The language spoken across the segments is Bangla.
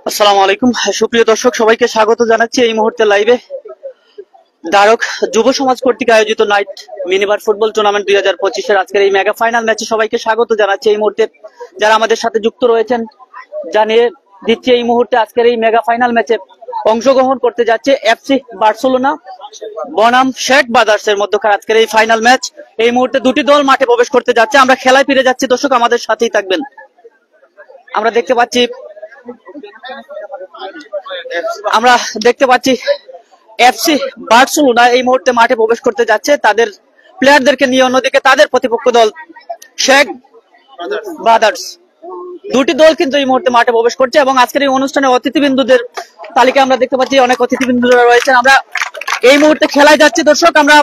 আসসালামু আলাইকুম, সুপ্রিয় দর্শক সবাইকে স্বাগত জানাচ্ছি এই মুহূর্তে লাইভে ধারক যুব সমাজ কর্তৃক আয়োজিত নাইট মিনিবার ফুটবল টুর্নামেন্ট 2025-এর আজকের এই মেগা ফাইনাল ম্যাচে সবাইকে স্বাগত জানাচ্ছি। এই মুহূর্তে যারা আমাদের সাথে যুক্ত রয়েছেন জানিয়ে দিচ্ছি এই মুহূর্তে আজকের এই মেগা ফাইনাল ম্যাচে অংশগ্রহণ করতে যাচ্ছে এফসি বার্সেলোনা বনাম শেখ ব্রাদার্স এর মধ্যকার আজকের এই ফাইনাল ম্যাচ। এই মুহূর্তে দুটি দল মাঠে প্রবেশ করতে যাচ্ছে। আমরা খেলায় ফিরে যাচ্ছি, দর্শক আমাদের সাথেই থাকবেন। আমরা দেখতে পাচ্ছি এফসি বার্সেলোনা এই মুহূর্তে মাঠে প্রবেশ করতে যাচ্ছে তাদের প্লেয়ারদেরকে নিয়ে। অন্যদিকে তাদের প্রতিপক্ষ দল শেখ ব্রাদার্স। দুটি দল কিন্তু এই মুহূর্তে মাঠে প্রবেশ করছে এবং আজকের এই অনুষ্ঠানে অতিথিবৃন্দদের তালিকা আমরা দেখতে পাচ্ছি, অনেক অতিথিবৃন্দরা রয়েছেন। আমরা এই মুহূর্তে খেলায় যাচ্ছি দর্শক। আমরা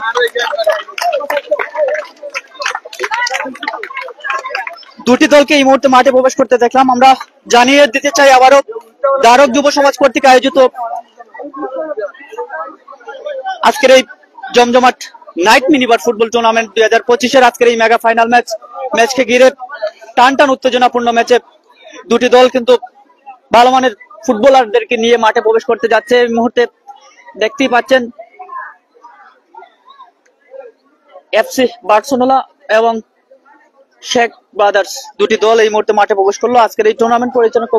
দুটি দলকে এই মুহূর্তে মাঠে প্রবেশ করতে দেখলাম। আমরা জানিয়ে দিতে চাই আবারও ধারক যুব সমাজ কর্তৃক আয়োজিত আজকের এই জমজমাট নাইট মিনিবার ফুটবল টুর্নামেন্ট 2025-এর আজকের এই মেগা ফাইনাল ম্যাচকে ঘিরে টান উত্তেজনাপূর্ণ ম্যাচে দুটি দল কিন্তু ভালো মানের ফুটবলারদেরকে নিয়ে মাঠে প্রবেশ করতে যাচ্ছে। এই মুহূর্তে দেখতেই পাচ্ছেন এফসি বার্সেলোনা এবং শেখ ব্রাদার্স দুটি দল এই মুহূর্তে মাঠে প্রবেশ করলো। আজকের এই টুর্নামেন্ট পরিচালনা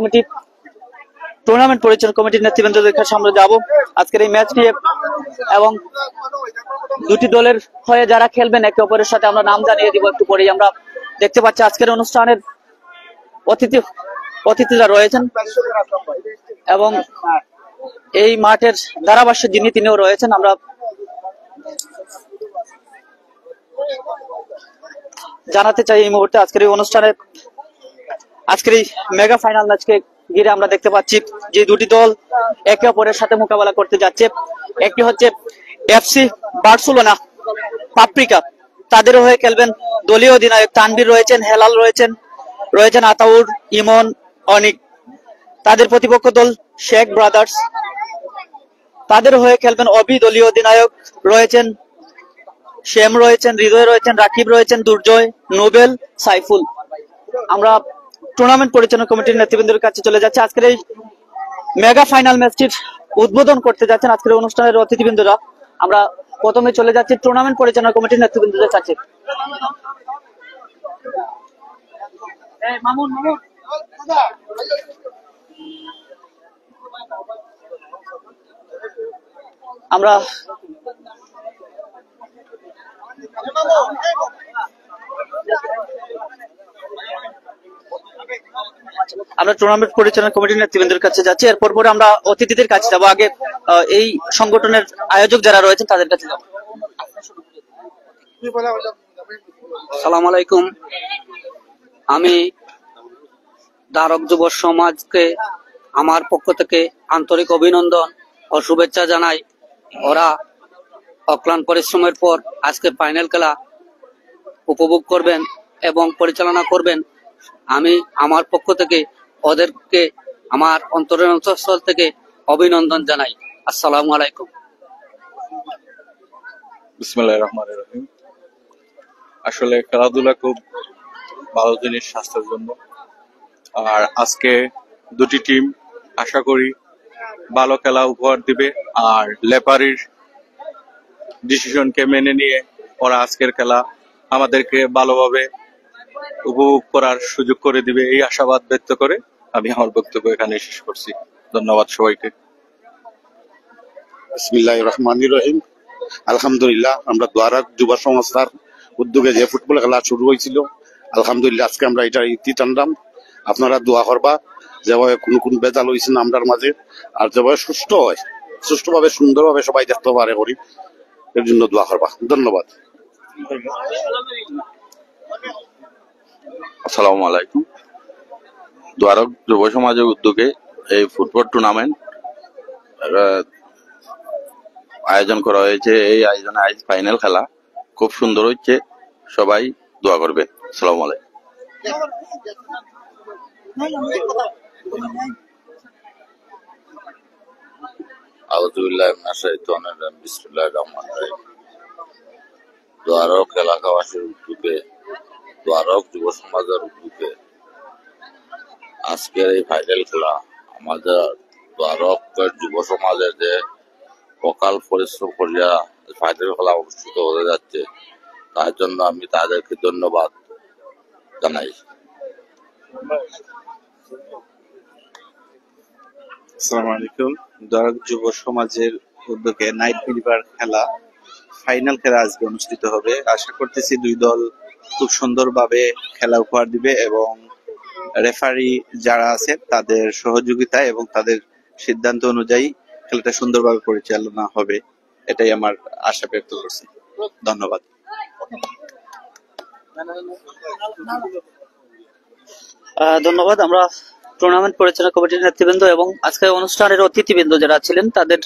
কমিটির নেতৃবৃন্দদের কাছে আমরা যাবো আজকের এই ম্যাচ নিয়ে এবং দুটি দলের হয়ে যারা খেলবেন একে অপরের সাথে আমরা নাম জানিয়ে দিব একটু পরেই। আমরা দেখতে পাচ্ছি আজকের অনুষ্ঠানের অতিথিরা রয়েছেন এবং এই মাঠের ধারাভাষ্যে তিনিও রয়েছেন। আমরা জানাতে চাই এই মুহূর্তে আজকের এই অনুষ্ঠানে আজকের এই মেগা ফাইনাল ম্যাচকে ঘিরে আমরা দেখতে পাচ্ছি যে দুটি দল একে অপরের সাথে মোকাবেলা করতে যাচ্ছে। একটি হচ্ছে এফসি বার্সেলোনা পাপ্রিকা, তাদের হয়ে খেলবেন দলীয় অধিনায়ক তানভীর রয়েছেন, হেলাল রয়েছেন আতাউর, ইমন, অনিক। তাদের প্রতিপক্ষ দল শেখ ব্রাদার্স, তাদের হয়ে খেলবেন অবি, দলীয় অধিনায়ক রয়েছেন শ্যাম, রয়েছেন হৃদয়, রয়েছেন রাকিব, রয়েছেন দুর্জয়, নোবেল, সাইফুল। আমরা টুর্নামেন্ট পরিচালনা কমিটির নেতৃবৃন্দের কাছে চলে যাচ্ছে। আজকের এই মেগা ফাইনাল ম্যাচটির উদ্বোধন করতে যাচ্ছেন আজকের অনুষ্ঠানের অতিথিবৃন্দরা। আমরা প্রথমে চলে যাচ্ছি টুর্নামেন্ট পরিচালনা কমিটির নেতৃবৃন্দদের কাছে। আমরা টুর্নামেন্ট পরিচালনা কমিটির নেতৃবৃন্দের কাছে যাচ্ছি, এরপর পরে আমরা অতিথিদের কাছে যাবো। আগে এই সংগঠনের আয়োজক যারা রয়েছেন তাদের কাছে যাবো। আসসালামু আলাইকুম, আমি ধারক যুব সমাজকে আমার পক্ষ থেকে আন্তরিক অভিনন্দন ও শুভেচ্ছা জানাই। ওরা অক্লান্ত পরিশ্রমের পর আজকে ফাইনাল খেলা উপভোগ করবেন এবং পরিচালনা করবেন। আমি আমার পক্ষ থেকে ওদেরকে আমার অন্তরের অন্তঃস্থল থেকে অভিনন্দন জানাই। আসসালামু আলাইকুম। বিসমিল্লাহির রহমানির রহিম। আসলে খেলাধুলা খুব ভালো জিনিস স্বাস্থ্যের জন্য। আর আজকে দুটি টিম আশা করি ভালো খেলা উপহার দিবে। আর লেপারির ডিসিশনকে মেনে নিয়ে ওরা আজকের খেলা আমাদেরকে ভালোভাবে উপভোগ করার সুযোগ করে দিবে, এই আশাবাদ ব্যক্ত করে আমি আমার বক্তব্য এখানে শেষ করছি। ধন্যবাদ সবাইকে। বিসমিল্লাহির রহমানির রহিম। আলহামদুলিল্লাহ, আমরা ধারক যুব সংস্থার উদ্যোগে যে ফুটবল খেলা শুরু হয়েছিল, আলহামদুলিল্লাহ আজকে আমরা এটা ইতি টানলাম। আপনারা দোয়া করবা যেভাবে কোন বেজাল হয়েছে না আমরার মাঝে, আর যেভাবে সুষ্ঠুভাবে সুন্দরভাবে সবাই দেখতে পারে করি, এর জন্য দোয়া করবা। ধন্যবাদ। আসসালামু আলাইকুম। ধারক যুব সমাজের উদ্যোগে এই ফুটবল টুর্নামেন্ট আয়োজন করা হয়েছে। এই আয়োজনে আজ ফাইনাল খেলা খুব সুন্দর হচ্ছে, সবাই দোয়া করবে। আসসালামু আলাইকুম। আউযুবিল্লাহি মিনাশ শাইতানির রাজিম। বিসমিল্লাহির রহমানির রহিম। ধারক এলাকাবাসীর উদ্যোগে, ধারক যুব সমাজের উদ্যোগে আজকের এই ফাইনাল খেলা আমাদের দ্বারকের যুব সমাজে যে অকাল পরিশ্রম করিয়া ফাইনাল খেলা অনুষ্ঠিত হতে যাচ্ছে, তার জন্য আমি তাদেরকে ধন্যবাদ জানাই। আসসালামু আলাইকুম। দ্বারক যুব সমাজের উদ্যোগে নাইট ফিভার খেলা ফাইনাল খেলা আজকে অনুষ্ঠিত হবে। আশা করতেছি দুই দল খুব সুন্দরভাবে খেলা উপহার দিবে এবং রেফারি যারা আছে তাদের সহযোগিতা এবং তাদের সিদ্ধান্ত অনুযায়ী খেলাটা সুন্দরভাবে পরিচালনা হবে, এটাই আমার আশা ব্যক্ত করছি। ধন্যবাদ। ধন্যবাদ। আমরা টুর্নামেন্ট পরিচালনা কমিটির নেতৃবৃন্দ এবং আজকের অনুষ্ঠানের অতিথিবৃন্দ যারা ছিলেন তাদের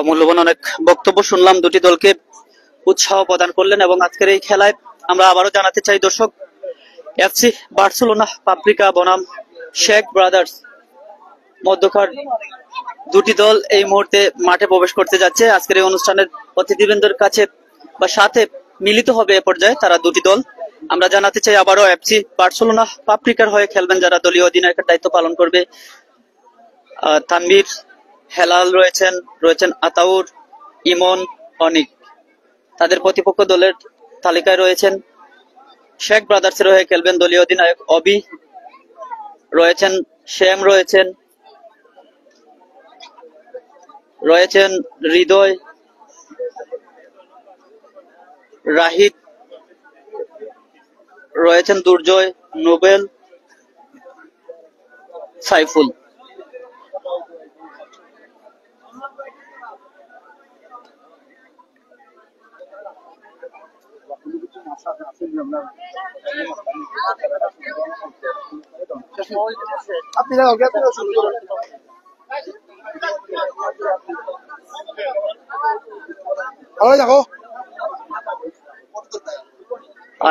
মূল্যবান অনেক বক্তব্য শুনলাম, দুটি দলকে উৎসাহ প্রদান করলেন এবং আজকের এই খেলায় আমরা আবারও জানাতে চাই দর্শক, এফসি বার্সেলোনা পাপ্রিকা বনাম শেখ ব্রাদার্স মধ্যকার দুটি দল এই মুহূর্তে মাঠে প্রবেশ করতে যাচ্ছে। আজকের এই অনুষ্ঠানের অতিথিবৃন্দের কাছে বা সাথে মিলিত হবে এ পর্যায়ে তারা দুটি দল। আমরা জানাতে চাই আবারও এফসি বার্সেলোনা পাপ্রিকার হয়ে খেলবেন যারা দলীয় অধিনায়কের দায়িত্ব পালন করবে তানভীর, হেলাল রয়েছেন আতাউর, ইমন, অনিক। তাদের প্রতিপক্ষ দলের তালিকায় রয়েছেন শেখ ব্রাদার্সের হয়ে খেলবেন দলীয় অধিনায়ক অবি, রয়েছেন শ্যাম, রয়েছেন হৃদয়, রাহিদ, রয়েছেন দুর্জয়, নোবেল, সাইফুল।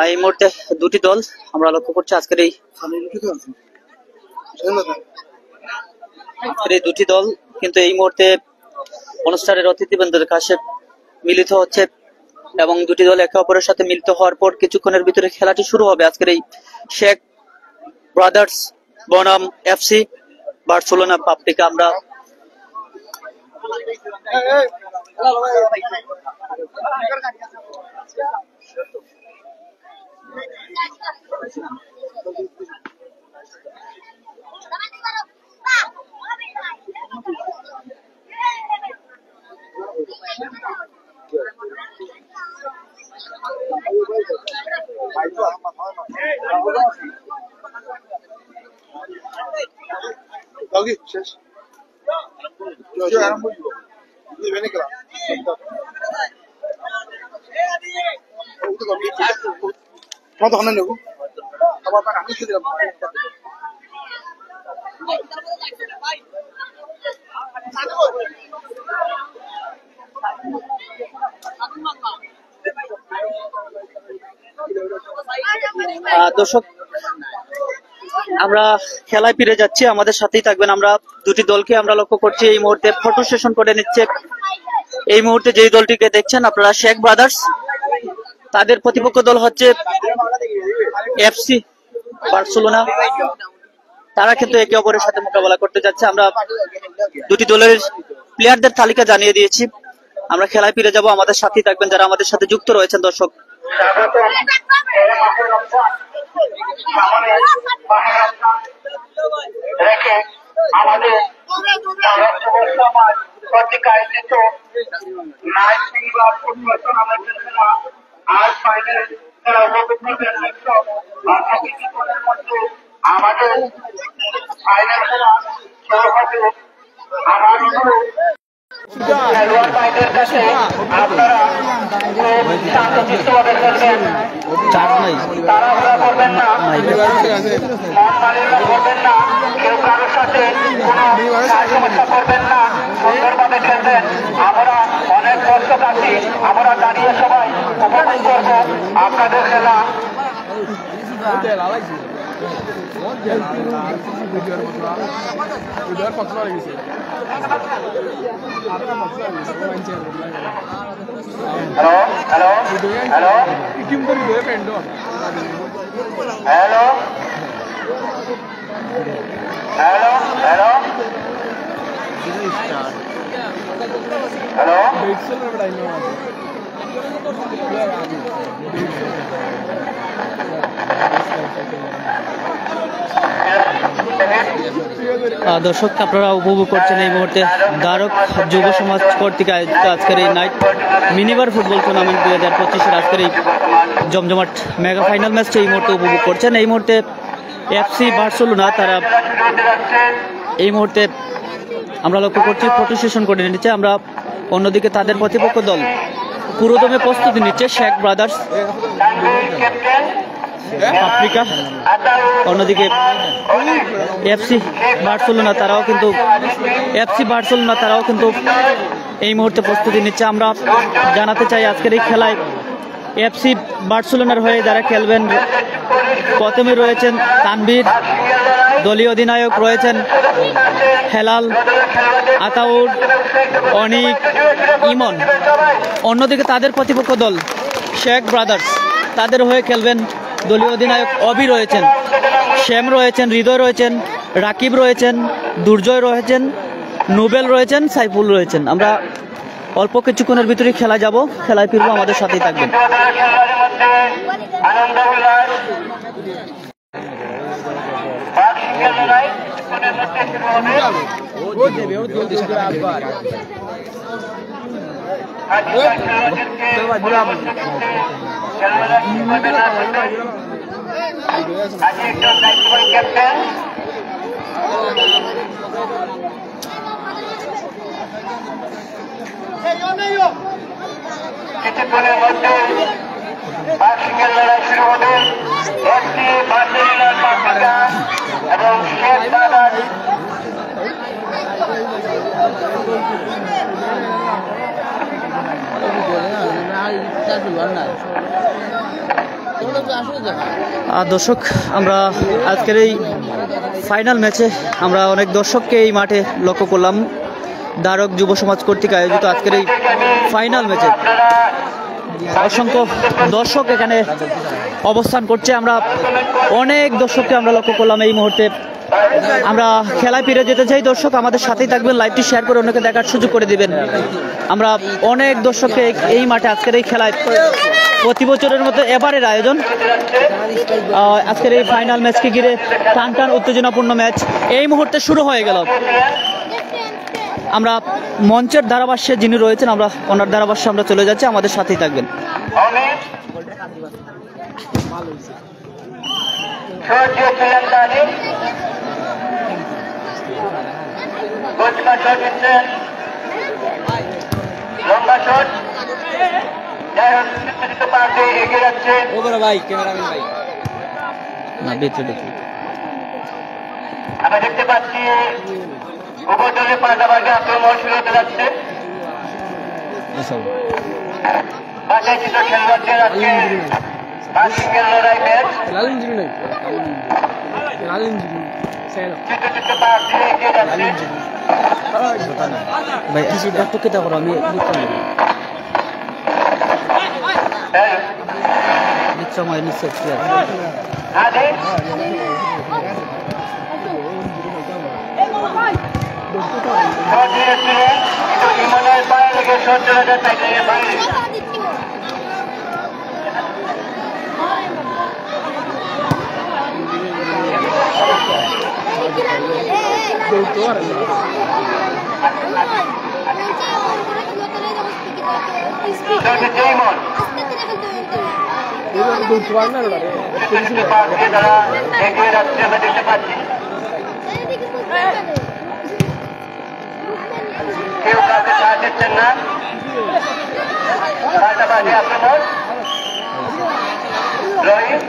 এই মুহূর্তে দুটি দল আমরা লক্ষ্য করছি আজকের এই দুটি দল কিন্তু এই মুহূর্তে অনুষ্ঠানের অতিথিবৃন্দের কাছে মিলিত হচ্ছে এবং দুটি দল একে অপরের সাথে মিলিত হওয়ার পর কিছুক্ষণের ভিতরে খেলাটি শুরু হবে। আজকের এই শেখ ব্রাদার্স বনাম এফসি বার্সেলোনা পাপ্রিকা। আমরা দর্শক আমরা খেলায় ফিরে যাচ্ছি, আমাদের সাথেই থাকবেন। আমরা দুটি দলকে আমরা লক্ষ্য করছি এই মুহূর্তে ফটো সেশন করে নিচ্ছে। এই মুহূর্তে যেই দলটিকে দেখছেন আপনারা শেখ ব্রাদার্স, তাদের প্রতিপক্ষ দল হচ্ছে এফসি বার্সেলোনা। তারা কিন্তু একে অপরের সাথে মোকাবেলা করতে যাচ্ছে। আমরা দুটি দলের প্লেয়ারদের তালিকা জানিয়ে দিয়েছি। আমরা খেলায় ফিরে যাব, আমাদের সাথেই থাকবেন যারা আমাদের সাথে যুক্ত রয়েছেন। দর্শক আমাদের কর্তৃক আয়োজিত নাইট ফিভার ফুটবল টুর্নামেন্টের খেলা আজ ফাইনাল খেলা উপভোগ করবেন। কিছুক্ষণের মধ্যে আমাদের ফাইনাল খেলা শুরু হবে। আমার অনুরোধ খেলোয়াড় ভাইদের কাছে আপনারা শান্তশিষ্টভাবে খেলবেন, তাড়াহুড়া করবেন না, মন মালিন্য করবেন না, কেউ কারোর সাথে কোনো সমস্যা করবেন না, সুন্দরভাবে খেলবেন। আমরা অনেক দর্শক আছি, আমরা দাঁড়িয়ে সবাই উপভোগ করবো আপনাদের খেলা। Hello hello hello hello hello hello hello দর্শক আপনারা উপভোগ করছেন এই মুহূর্তে দ্বারক যুব সমাজ কর্তৃক আয়োজিত আজকের এই নাইট মিনিবার ফুটবল টুর্নামেন্ট 2025-এর আজকের এই জমজমাট মেগা ফাইনাল ম্যাচটি এই মুহূর্তে উপভোগ করছেন। এই মুহূর্তে এফসি বার্সেলোনা তারা এই মুহূর্তে আমরা লক্ষ্য করছি ফটো সেশন করে নিচ্ছে। আমরা অন্যদিকে তাদের প্রতিপক্ষ দল পুরোদমে প্রস্তুতি নিচ্ছে শেখ ব্রাদার্স আফ্রিকা। অন্যদিকে এফসি বার্সেলোনা তারাও কিন্তু এই মুহূর্তে প্রস্তুতি নিচ্ছে। আমরা জানাতে চাই আজকের এই খেলায় এফসি বার্সেলোনার হয়ে যারা খেলবেন প্রথমে রয়েছেন তানভীর, দলীয় অধিনায়ক রয়েছেন হেলাল, আতাউর, অনিক, ইমন। অন্যদিকে তাদের প্রতিপক্ষ দল শেখ ব্রাদার্স, তাদের হয়ে খেলবেন দলীয় অধিনায়ক অবি রয়েছেন, শ্যাম রয়েছেন, হৃদয় রয়েছেন, রাকিব রয়েছেন, দুর্জয় রয়েছেন, নোবেল রয়েছেন, সাইফুল রয়েছেন। আমরা অল্প কিছুক্ষণের ভিতরে খেলা যাব, খেলায় ফিরবো, আমাদের সাথেই থাকবেন। কিছুক্ষণের মধ্যে বার্সিংয়ের লড়াই শুরু হবে। এফসি বার্সেলোনা আফ্রিকা এবং শেখ ব্রাদার্স দর্শক, আমরা আজকের এই ফাইনাল ম্যাচে আমরা অনেক দর্শককে এই মাঠে লক্ষ্য করলাম। দ্বারক যুব সমাজ কর্তৃক আয়োজিত আজকের এই ফাইনাল ম্যাচে অসংখ্য দর্শক এখানে অবস্থান করছে। আমরা অনেক দর্শককে আমরা লক্ষ্য করলাম এই মুহূর্তে। আমরা খেলায় ফিরে যেতে চাই। দর্শক আমাদের সাথেই থাকবেন, লাইভটি শেয়ার করে অন্যকে দেখার সুযোগ করে দিবেন। আমরা অনেক দর্শককে এই মাঠে আজকের এই খেলায় প্রতি বছরের মতো এবারের আয়োজন আজকের এই ফাইনাল ম্যাচকে ঘিরে টান টান উত্তেজনাপূর্ণ ম্যাচ এই মুহূর্তে শুরু হয়ে গেল। আমরা মঞ্চের ধারাভাষ্যে যিনি রয়েছেন, আমরা ওনার ধারাভাষ্যে আমরা চলে যাচ্ছি, আমাদের সাথেই থাকবেন। লম্বা শট এগিয়ে যাচ্ছে আমরা দেখতে পাচ্ছি উভয় দলের পাল্টাপাল্টি আক্রমণ শুরু হতে যাচ্ছে। বাসায় কিছু খেলোয়াড়দের আজকে বার্সিংয়ের লড়াই ম্যাচ চিত্র পাশ দিয়ে এগিয়ে যাচ্ছে। ইমনের পায়ে লেগে শট চলে যায় সাইডের বাইরে। তারা এগিয়ে যাচ্ছে, আমরা দেখতে পাচ্ছি। কেউ কাউকে সাহায্য দিচ্ছেন না। পাল্টাপাল্টি আক্রমণ রহিম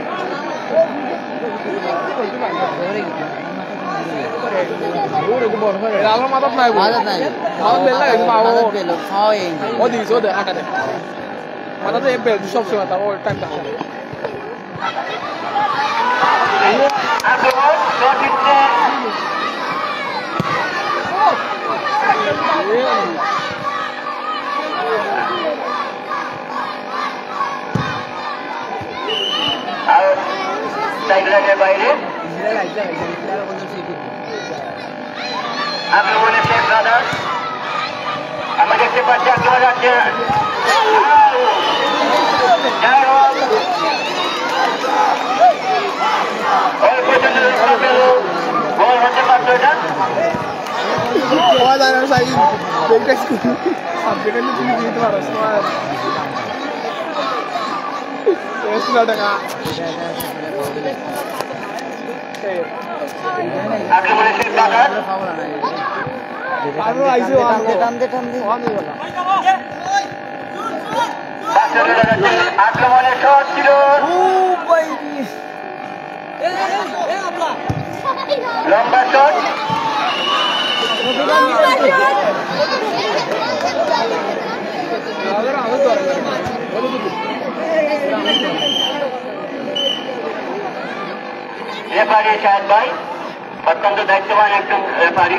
সাইড লাইনের বাইরে আক্রমণে শেখ ব্রাদার্স আমরা দেখতে পাচ্ছি আক্রমণ যাচ্ছে যাই হোক ওই পর্যন্ত গোল হতে পারতো এটা আক্রমণে শেখ ব্রাদার্স আক্রমণের শট ছিল লম্বা শট রেফারি শাহেদ ভাই অত্যন্ত দায়িত্ববান একজন রেফারি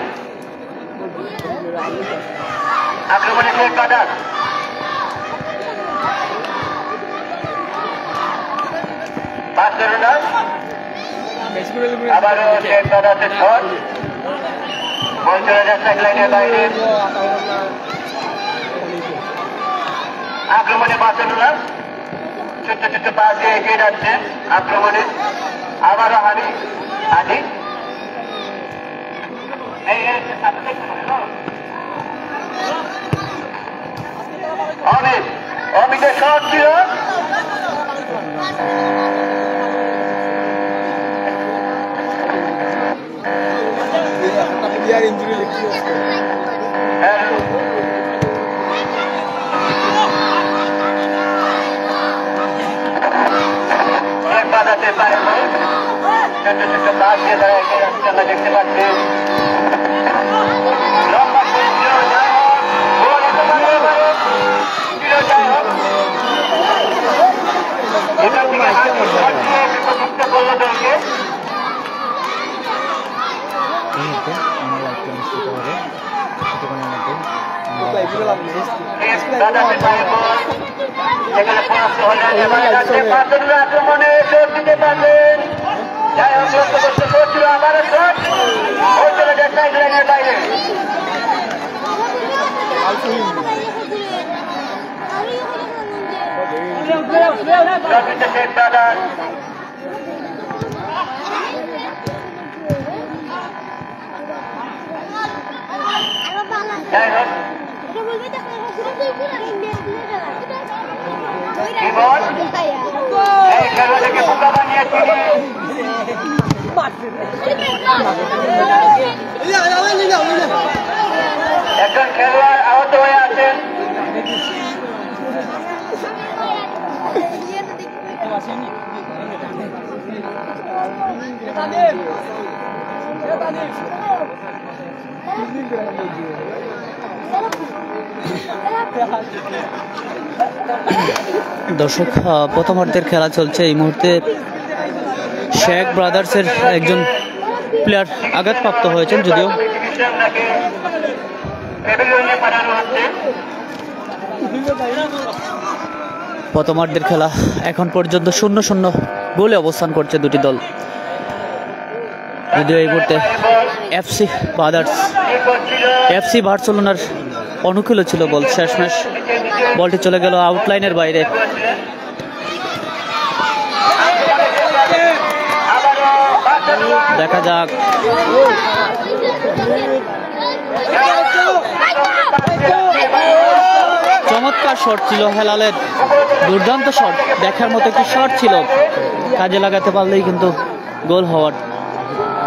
আক্রমণে শেখ ব্রাদার্স আবারও শেখ ব্রাদার্সের শট বল চলে যাচ্ছে এক লাইনের বাইরে আক্রমণে বার্সেলোনা ছোট্ট ছোট্ট পাস দিয়ে এগিয়ে যাচ্ছে আক্রমণে আবারও হানি অমিতের শট ছিল বাজাতে পারে ছোট ছোট বাস দিয়ে তারা এগিয়ে যাচ্ছে আমরা দেখতে পাচ্ছি লম্বা এখান থেকে করলো দলকে সেখানে পরাস্ত হলেন আক্রমণে জোর দিতে পারলেন যাই হোক লক্ষ্য করতে করছিল আবারও শট ওই চলে যায় সাইড লাইনের বাইরে শেখ ব্রাদার্স যাই হোক এই খেলা থেকে বোকা বানিয়েছি একজন খেলোয়াড় আহত হয়ে আছেন দর্শক, প্রথমার্ধের খেলা চলছে। এই মুহূর্তে শেখ ব্রাদার্সের একজন প্লেয়ার আঘাতপ্রাপ্ত হয়েছেন, যদিও প্রথমার্ধের খেলা এখন পর্যন্ত 0-0 গোলে অবস্থান করছে দুটি দল। যদিও এই মুহূর্তে এফসি বার্সেলোনার অনুকূলে ছিল বল, শেষমেশ বলটি চলে গেল আউটলাইনের বাইরে। দেখা যাক চমৎকার শট ছিল হেলালের, দুর্দান্ত শট, দেখার মতো কি শট ছিল, কাজে লাগাতে পারলেই কিন্তু গোল হওয়ার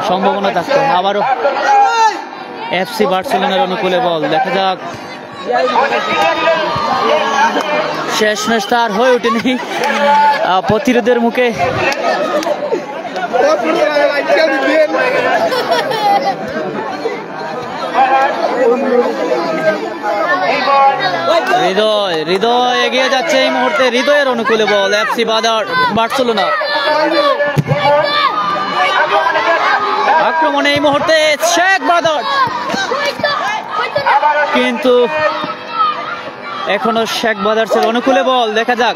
সম্ভাবনা থাকতো। আবারও এফসি বার্সেলোনার অনুকূলে বল, দেখা যাক শেষমেশ তার হয়ে ওঠেনি, প্রতিরোধের মুখে হৃদয় এগিয়ে যাচ্ছে এই মুহূর্তে, হৃদয়ের অনুকূলে বল, এফসি বার্সেলোনা আক্রমণে এই মুহূর্তে শেখ ব্রাদার্স, কিন্তু এখনো শেখ ব্রাদার্সের অনুকূলে বল, দেখা যাক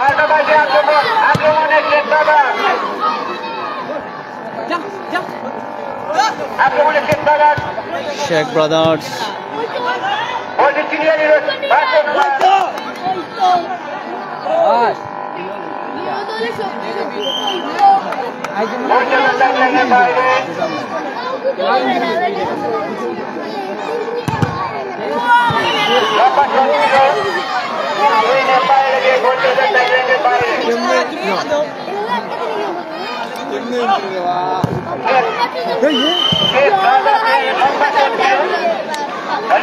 আক্রমণে শেখ ব্রাদার্স শেখ ব্রাদার্স বলটি চিনিয়ে নিল বাইরে লম্বা শট ছিল বাইরে গিয়ে গোলটি লাইনের বাইরে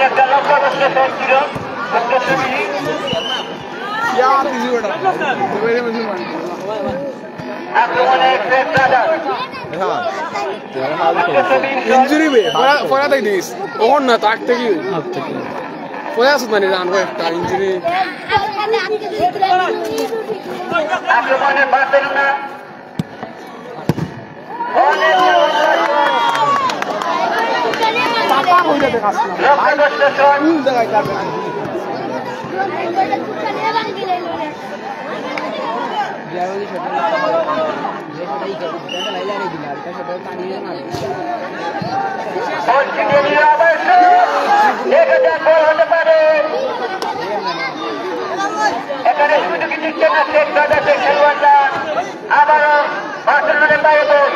একটা লম্বা বসে শট ছিল আক্রমণে শেখ ব্রাদার্স ইঞ্জুরি পড়া থেকে দিস ওর না তাক থেকে পড়ে আসত মানে জানবো একটা ইঞ্জুরি আক্রমণে বার্সেলোনা হতে পারে এখানে সুযোগই দিচ্ছে না শেখ ব্রাদার্সের খেলোয়াড়রা আবারও বার্সেলোনার বাইরে গোল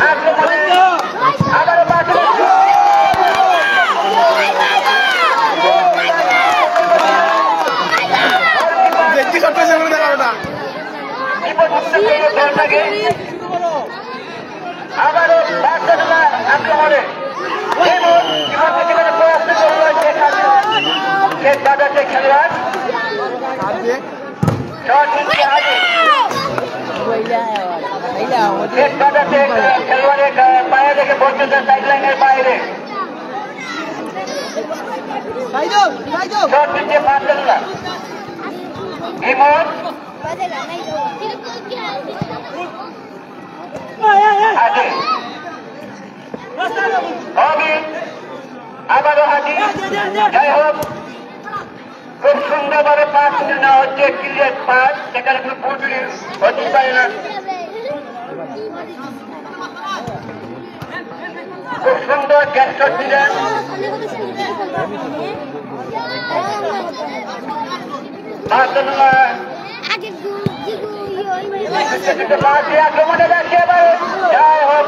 আক্রমণে আবারও বার্সেলোনা আবারও বার্সেলোনা আক্রমণে শেখ ব্রাদার্সের খেলোয়াড় শেখ ব্রাদার্সের খেলোয়াড়ের পায়ে লেগে বলতেছে সাইড লাইনের বাইরে শট দিচ্ছে বার্সেলোনা ইমন হাজি আবারও হাজি যাই হোক খুব সুন্দরভাবে পাস নেওয়া হচ্ছে ক্লিয়ার পাস সেখানে কোনো পুরোপুরি হতে পারে না খুব সুন্দর ক্যাচ শট দিলেন বার্সেলোনা আক্রমণে যাচ্ছে এবার যাই হোক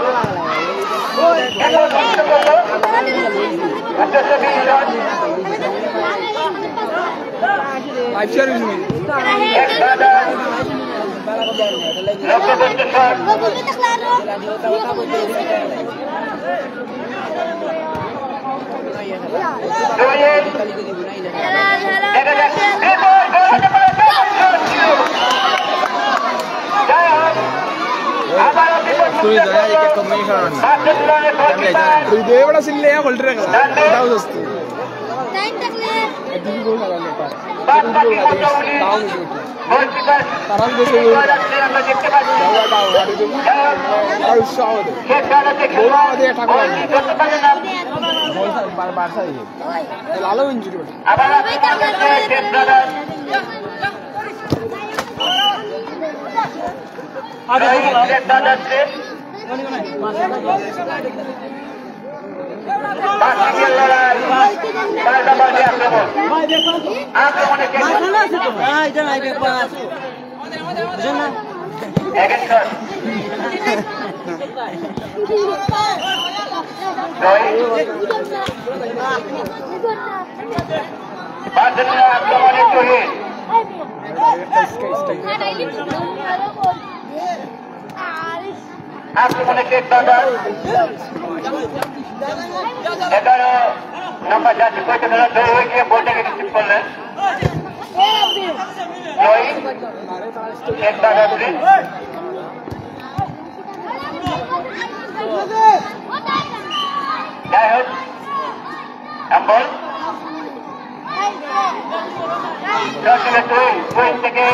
దేవుడా సిల్లే కొల్టరే కదా దావు వస్తుంది লালো ইঞ্জুরি আক্রমণে শহীদ আক্রমণে শেখ ব্রাদার্স 11 নম্বর জাতীয় পয়সা ধরা জয় হয়ে গিয়ে বলটাকে রিসিভ করলেন জয় শেখ ব্রাদার্স যাই হোক বল থেকে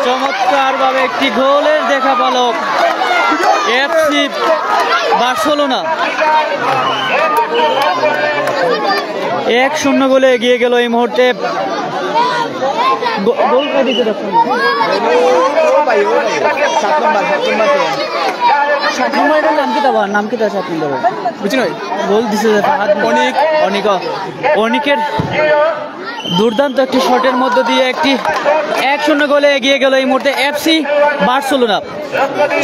চমৎকার ভাবে একটি গোলের দেখা পালক এফসি বার্সেলোনা 1-0 গোলে এগিয়ে গেল এই মুহূর্তে। গোল কে দিতে দেখুন, 7 নম্বরের নাম কি দেওয়া, নাম কি দেওয়া 7 নম্বর বুঝি নয়, গোল দিছে অনিকের দুর্দান্ত একটি শটের মধ্য দিয়ে একটি 1-0 গোলে এগিয়ে গেল এই মুহূর্তে এফসি বার্সেলোনা।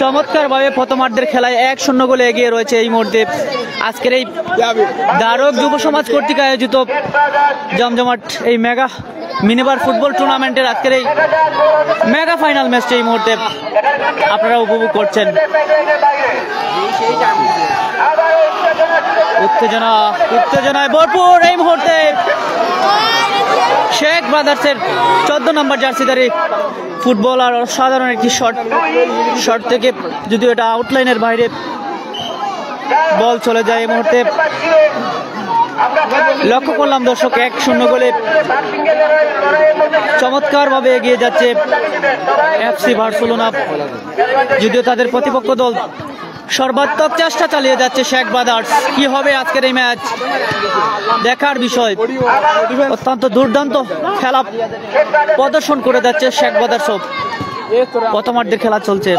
চমৎকার ভাবে প্রথমার্ধের খেলায় 1-0 গোলে এগিয়ে রয়েছে এই মুহূর্তে। আজকের এই দ্বারক যুব সমাজ কর্তৃক আয়োজিত জমজমাট এই মেগা মিনিবার ফুটবল টুর্নামেন্টের আজকের এই মেগা ফাইনাল ম্যাচটি এই মুহূর্তে আপনারা উপভোগ করছেন। উত্তেজনায় ভরপুর এই মুহূর্তে শেখ ব্রাদার্সের 14 নম্বর জার্সিধারী ফুটবলার সাধারণ একটি শট থেকে, যদিও এটা আউটলাইনের বাইরে, বল চলে যায় এই মুহূর্তে। লক্ষ্য করলাম দর্শক 1-0 গোলে চমৎকার ভাবে এগিয়ে যাচ্ছে এফসি বার্সেলোনা, যদিও তাদের প্রতিপক্ষ দল সর্বাত্মক চেষ্টা চালিয়ে যাচ্ছে শেখ ব্রাদার্স। কি হবে আজকের এই ম্যাচ দেখার বিষয়। অত্যন্ত দুর্দান্ত খেলা প্রদর্শন করে যাচ্ছে শেখ ব্রাদার্স। প্রথমার্ধের খেলা চলছে।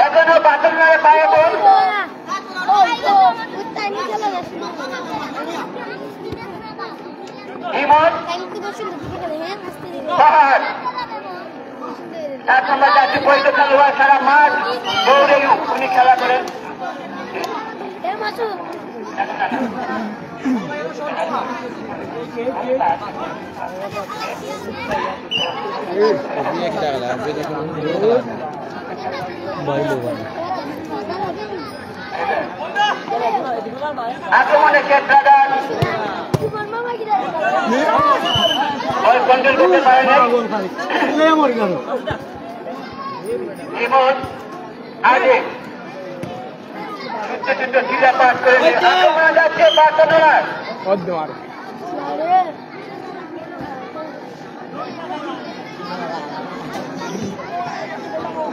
এখনো বার্সেলোনার পায়ে বল, ইমন পাহাড় 1 নম্বর জাতীয় পরিচিত খেলোয়াড়, সারা মাঠ দৌড়ে উনি খেলা করেন। আক্রমণে শেখ ব্রাদার্স বল কন্ট্রোল করতে পারে না। ইমন আগে ছুটতে সিধা পাস করে আক্রমণ যাচ্ছে বার্সেলোনার।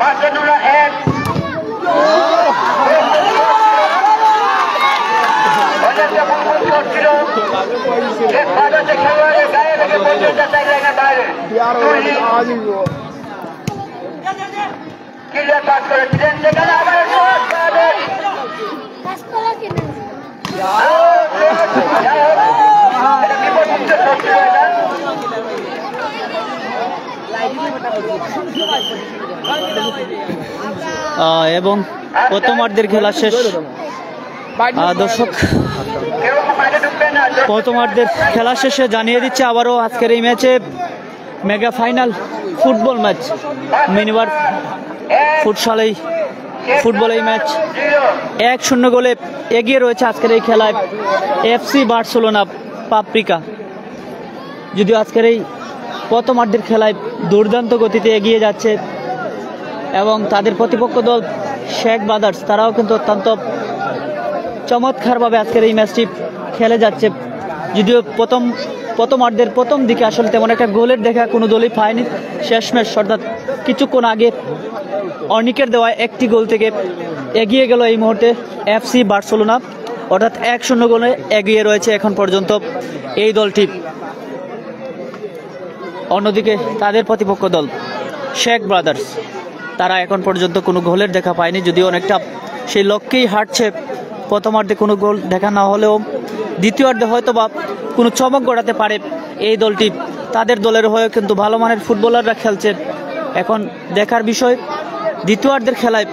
বার্সেলোনা 1 খেলোয়াড়ের গায়ে লেগে পর্যন্ত চাইলেন বাইরে ক্লিয়ার পাস করেছিলেন, সেখানে আবার এবং প্রথমার্ধের খেলা শেষ দর্শক। প্রথমার্ধের খেলা শেষে জানিয়ে দিচ্ছে আবারও আজকের এই ম্যাচে মেগা ফাইনাল ফুটবল ম্যাচ, মিনিবার ফুটসালেই ফুটবল এই ম্যাচ 1-0 গোলে এগিয়ে রয়েছে আজকের এই খেলায় এফসি বার্সেলোনা পাপ্রিকা। যদিও আজকের এই প্রথমার্ধের খেলায় দুর্দান্ত গতিতে এগিয়ে যাচ্ছে এবং তাদের প্রতিপক্ষ দল শেখ ব্রাদার্স তারাও কিন্তু অত্যন্ত চমৎকারভাবে আজকের এই ম্যাচটি খেলে যাচ্ছে। যদিও প্রথমার্ধের প্রথম দিকে আসলে তেমন একটা গোলের দেখা কোনো দলই পায়নি। শেষমেশ অর্থাৎ কিছুক্ষণ আগে অনিকের দেওয়া একটি গোল থেকে এগিয়ে গেল এই মুহূর্তে এফসি বার্সেলোনা, অর্থাৎ 1-0 গোলে এগিয়ে রয়েছে এখন পর্যন্ত এই দলটি। অন্যদিকে তাদের প্রতিপক্ষ দল শেখ ব্রাদার্স তারা এখন পর্যন্ত কোনো গোলের দেখা পায়নি, যদিও অনেকটা সেই লক্ষ্যেই হাঁটছে। প্রথমার্ধে কোনো গোল দেখা না হলেও দ্বিতীয়ার্ধে হয়তো বা কোনো চমক গড়াতে পারে এই দলটি। তাদের দলের হয়ে কিন্তু ভালো মানের ফুটবলাররা খেলছে। এখন দেখার বিষয় দ্বিতীয়ার্ধের খেলায়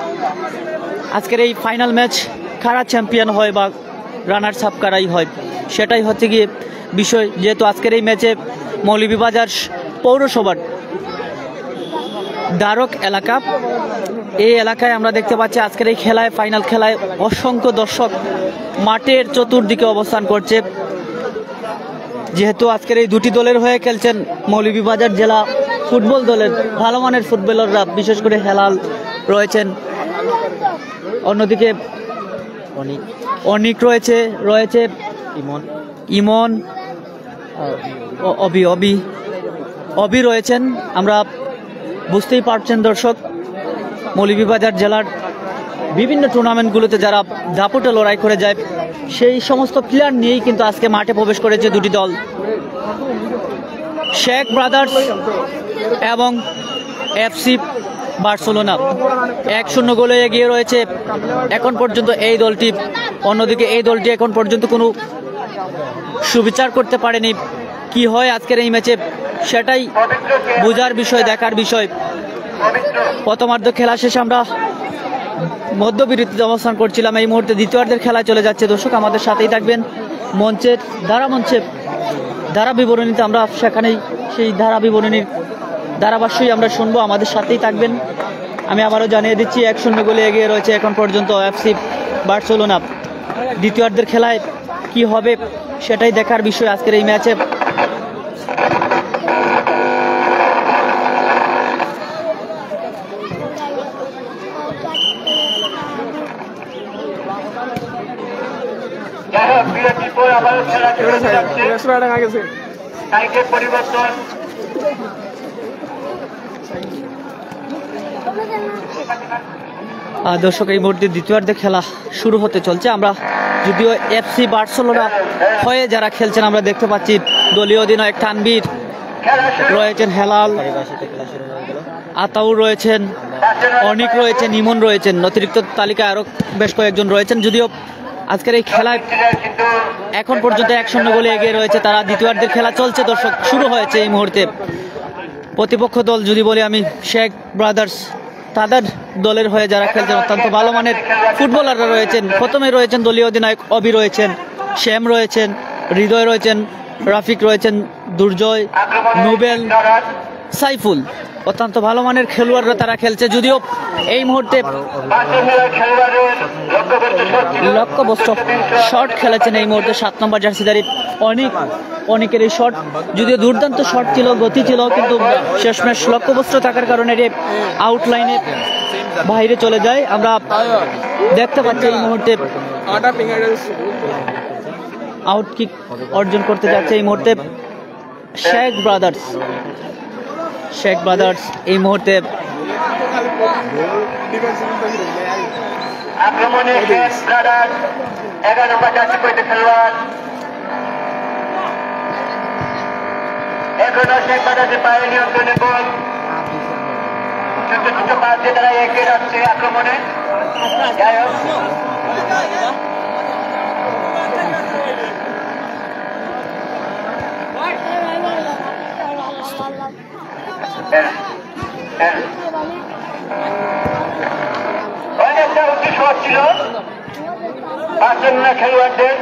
আজকের এই ফাইনাল ম্যাচ কারা চ্যাম্পিয়ন হয় বা রানার্স আপ কারাই হয়, সেটাই হচ্ছে গিয়ে বিষয়, যেহেতু আজকের এই ম্যাচে মৌলভীবাজার পৌরসভার দ্বারক এলাকা, এই এলাকায় আমরা দেখতে পাচ্ছি আজকের এই খেলায়, ফাইনাল খেলায় অসংখ্য দর্শক মাঠের চতুর্দিকে অবস্থান করছে। যেহেতু আজকের এই দুটি দলের হয়ে খেলছেন মৌলভীবাজার জেলা ফুটবল দলের ভালো মানের ফুটবলাররা, বিশেষ করে হেলাল রয়েছেন, অন্যদিকে অনিক রয়েছে ইমন, অবি রয়েছেন। আমরা বুঝতেই পারছেন দর্শক, মৌলভীবাজার জেলার বিভিন্ন টুর্নামেন্টগুলোতে যারা দাপুটে লড়াই করে যায় সেই সমস্ত প্লেয়ার নিয়েই কিন্তু আজকে মাঠে প্রবেশ করেছে দুটি দল, শেখ ব্রাদার্স এবং এফসি বার্সেলোনা। 1-0 গোলে এগিয়ে রয়েছে এখন পর্যন্ত এই দলটি। অন্যদিকে এই দলটি এখন পর্যন্ত কোনো সুবিচার করতে পারেনি। কি হয় আজকের এই ম্যাচে সেটাই বোঝার বিষয়, দেখার বিষয়। প্রথমার্ধ খেলা শেষে আমরা মধ্যবিরতিতে অবস্থান করছিলাম, এই মুহূর্তে দ্বিতীয়ার্ধের খেলায় চলে যাচ্ছে। দর্শক আমাদের সাথেই থাকবেন। মঞ্চের ধারা বিবরণীতে আমরা সেখানেই সেই ধারা বিবরণীর ধারাভাষ্যই আমরা শুনবো, আমাদের সাথেই থাকবেন। আমি আবারও জানিয়ে দিচ্ছি 1-0 গোলে এগিয়ে রয়েছে এখন পর্যন্ত এফসি বার্সেলোনা। দ্বিতীয়ার্ধের খেলায় কি হবে সেটাই দেখার বিষয় আজকের এই ম্যাচে। পরিবর্তন দর্শক এই মুহূর্তে দ্বিতীয়ার্ধে খেলা শুরু হতে চলছে। আমরা যদিও এফসি বার্সেলোনা হয়ে যারা খেলছেন আমরা দেখতে পাচ্ছি দলীয় অধিনায়ক তানভীর রয়েছেন, হেলাল, আতাউর রয়েছেন, অনিক রয়েছেন, ইমন রয়েছেন, অতিরিক্ত তালিকায় আরো বেশ কয়েকজন রয়েছেন। যদিও আজকের এই খেলায় এখন পর্যন্ত 1-0 গোলে এগিয়ে রয়েছে তারা। দ্বিতীয়ার্ধের খেলা চলছে দর্শক, শুরু হয়েছে এই মুহূর্তে। প্রতিপক্ষ দল যদি বলি আমি, শেখ ব্রাদার্স, তাদের দলের হয়ে যারা খেলছেন অত্যন্ত ভালো মানের ফুটবলাররা রয়েছেন। প্রথমে রয়েছেন দলীয় অধিনায়ক অবি রয়েছেন, শ্যাম রয়েছেন, হৃদয় রয়েছেন, রাফিক রয়েছেন, দুর্জয়, নোবেল, সাইফুল, অত্যন্ত ভালো মানের খেলোয়াড়রা তারা খেলছে। যদিও এই মুহূর্তে লক্ষ্যবস্তু শট খেলেছেন এই মুহূর্তে 7 নম্বর জার্সিধারী অনিকের এই শট, যদিও দুর্দান্ত শট ছিল, গতি ছিল, কিন্তু শেষমেশ লক্ষ্যবস্তু থাকার কারণে আউটলাইনে বাইরে চলে যায়। আমরা দেখতে পাচ্ছি এই মুহূর্তে আউট কিক অর্জন করতে যাচ্ছে এই মুহূর্তে শেখ ব্রাদার্স। এই মুহূর্তে আক্রমণে শেখ ব্রাদার্স 11 নম্বর জার্সি পরিহিত খেলোয়াড়, এখনো শেখ ব্রাদার্সের পায়ে নিয়ন্ত্রণে বল, ছোট ছোট পাস দিয়ে তারা এগিয়ে যাচ্ছে আক্রমণে। যাই হোক অনেকটা উচ্চ শট ছিল বার্সেলোনা খেলোয়াড়দের।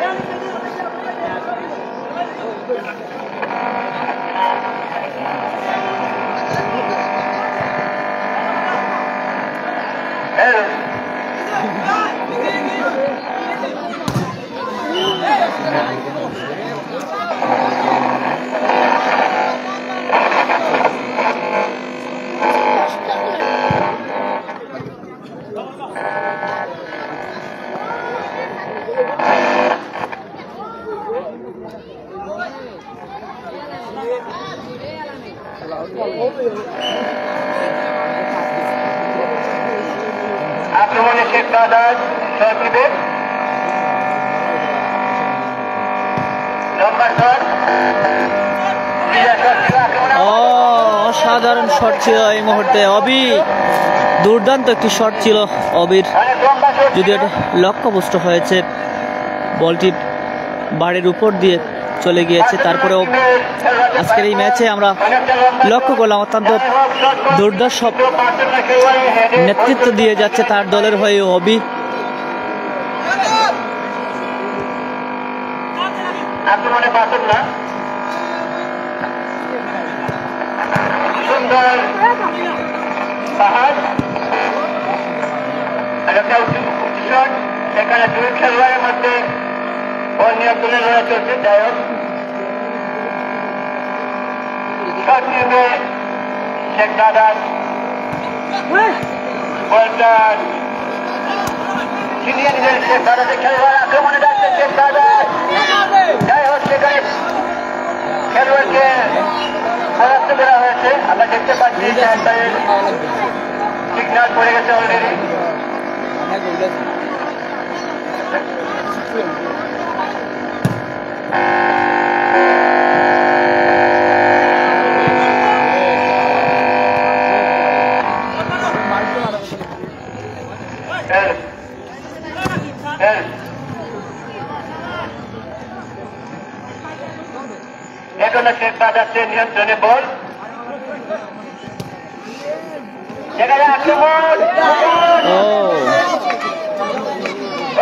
আক্রমণে শেখ ব্রাদার্স সহযোগী লম্বা শট, অসাধারণ শট ছিল এই মুহূর্তে অবি, দুর্দান্ত একটি শট ছিল অবির, যদিও এটা লক্ষ্যভ্রষ্ট হয়েছে, বলটি বাড়ির উপর দিয়ে চলে গিয়েছে। তারপরেও আজকের এই ম্যাচে আমরা লক্ষ্য করলাম অত্যন্ত দুর্দর্শ নেতৃত্ব দিয়ে যাচ্ছে তার দলের হয়ে অবি। আক্রমণে পারতেন না। সুন্দর পাহাড় এখানে দুই খেলোয়াড়ের মধ্যে অনিয়ন্ত্রণের লড়াই চলছে। যাই হোক শট নিবে শেখ দাদার বলটা ছিনিয়ে নিলেন শেখ দাদাতে খেলোয়াড় আক্রমণে যাচ্ছে শেখ দাদা। যাই হোক সেখানে খেলোয়াড়কে পরাস্ত করা হয়েছে। আমরা দেখতে পাচ্ছি সিগন্যাল পড়ে গেছে অলরেডি। এখনো শেখ বাজাচ্ছে নিয়ন্ত্রণে বল। এখানে আক্রমণ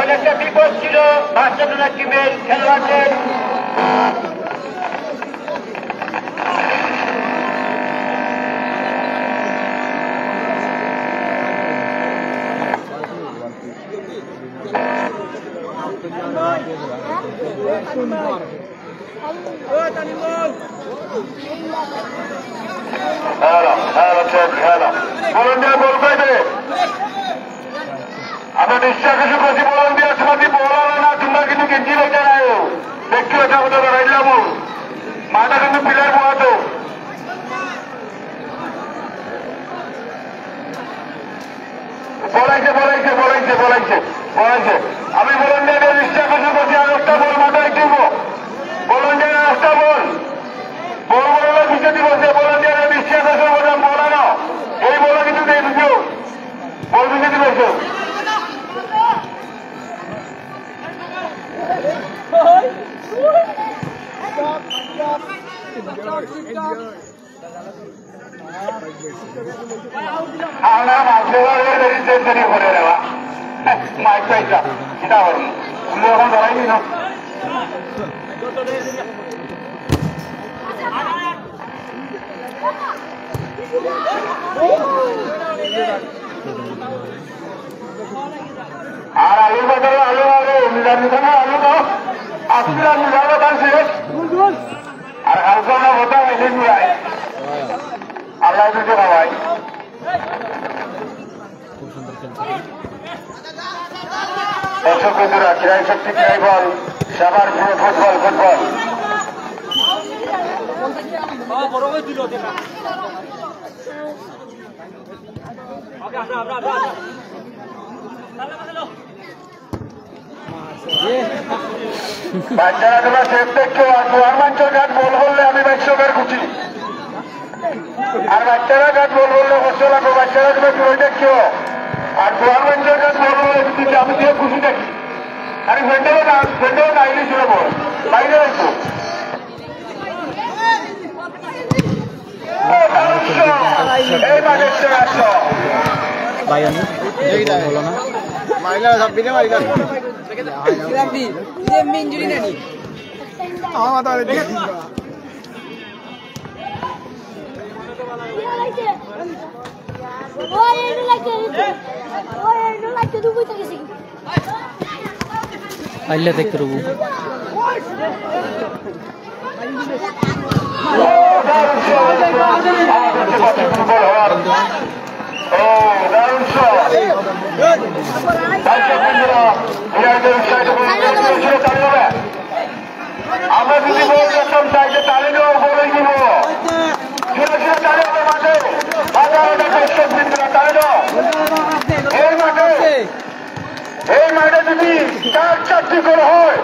অনেকটা বিপদ ছিল বার্সেলোনা টিমের খেলোয়াড়দের। আমরা বিশ্বাস করছি বলন দিয়ে তোমাকে বলানো না, তোমরা কিন্তু গেঞ্জি বেঁচে নাই দেখতে ওটা হতে বেড়াইলাম মাটা কিন্তু পিলার পোহাতো। বলাইছে বলাইছে বলাইছে বলাইছে বলাইছে আমি বলন দিয়ে বিশ্বাস করছি আর একটা বল মাথায় দিব বলন দিয়ে একটা বল বল বলে বুঝে দিব যে বলন দিয়ে বিশ্বাস করবো বলানো এই বলে কিন্তু দিয়ে বুঝো বল বুঝে দিবেছ। আমরা মাইক করে দেওয়া মাইক পাইছা সেটা হয়নি এখন ধরাইনি না। আর আলু বাজার আলু আলু নিজার নিজানো আলু দাও আজকে আর নিজানো তার শেষ আর হালকা না হতা এসে নিয়ে আল্লাহ দিতে ভাই দর্শক বন্ধুরা ক্রীড়াই শক্তি ক্রীড়াই বল সবার প্রিয় ফুটবল ফুটবল। বাচ্চারা তোমরা শেষ দেখছো আর দুয়ারমাঞ্চল ঘাট বল বললে আমি বাইশকের খুশি আর বাচ্চারা ঘাট বল বললে কষ্ট লাগবো। বাচ্চারা তোমরা চলে দেখছো আর দুয়ারমাঞ্চল ঘাট বল বলে দিচ্ছি আমি দিয়ে খুশি দেখি। আমি ফ্রেন্ডেও নাইলে ছিল বল বাইরে রাখবো এই মাঠে আসছো মাইলা সব মাইলা আমার মাথা আইলে দেখতে রবু আমরা যদি বল যখন চাই যে তালে নেওয়া বলেই দিব তালে হবে মাঠে তালে দাও এই মাঠে যদি 4-4টি গোল হয়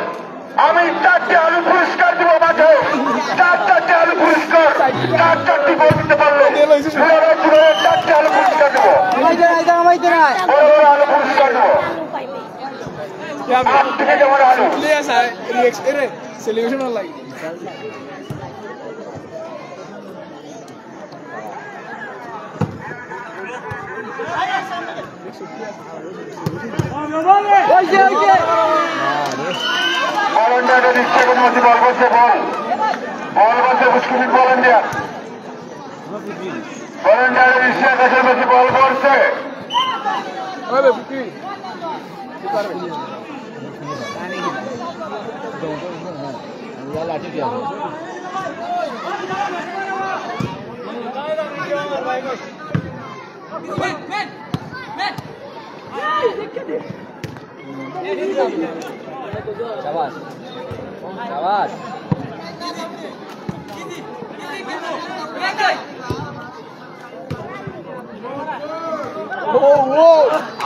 আমি 4টি আলু পুরস্কার দিব মাঠে 4টি আলু পুরস্কার 4টি গোল দিতে পারলো 4টি আলু পুরস্কার দেবো আলু পুরস্কার দেবো 8 থেকে যেমন আলু সেলিব্রেশন লাগে ভলান্টিয়ারের ইচ্ছা কোনো মধ্যে বল করছে বল করছে মুশকিল ভলান্টিয়ার ভলান্টিয়ারের ইচ্ছা কাছে বেশি বল করছে शाबाश शाबाश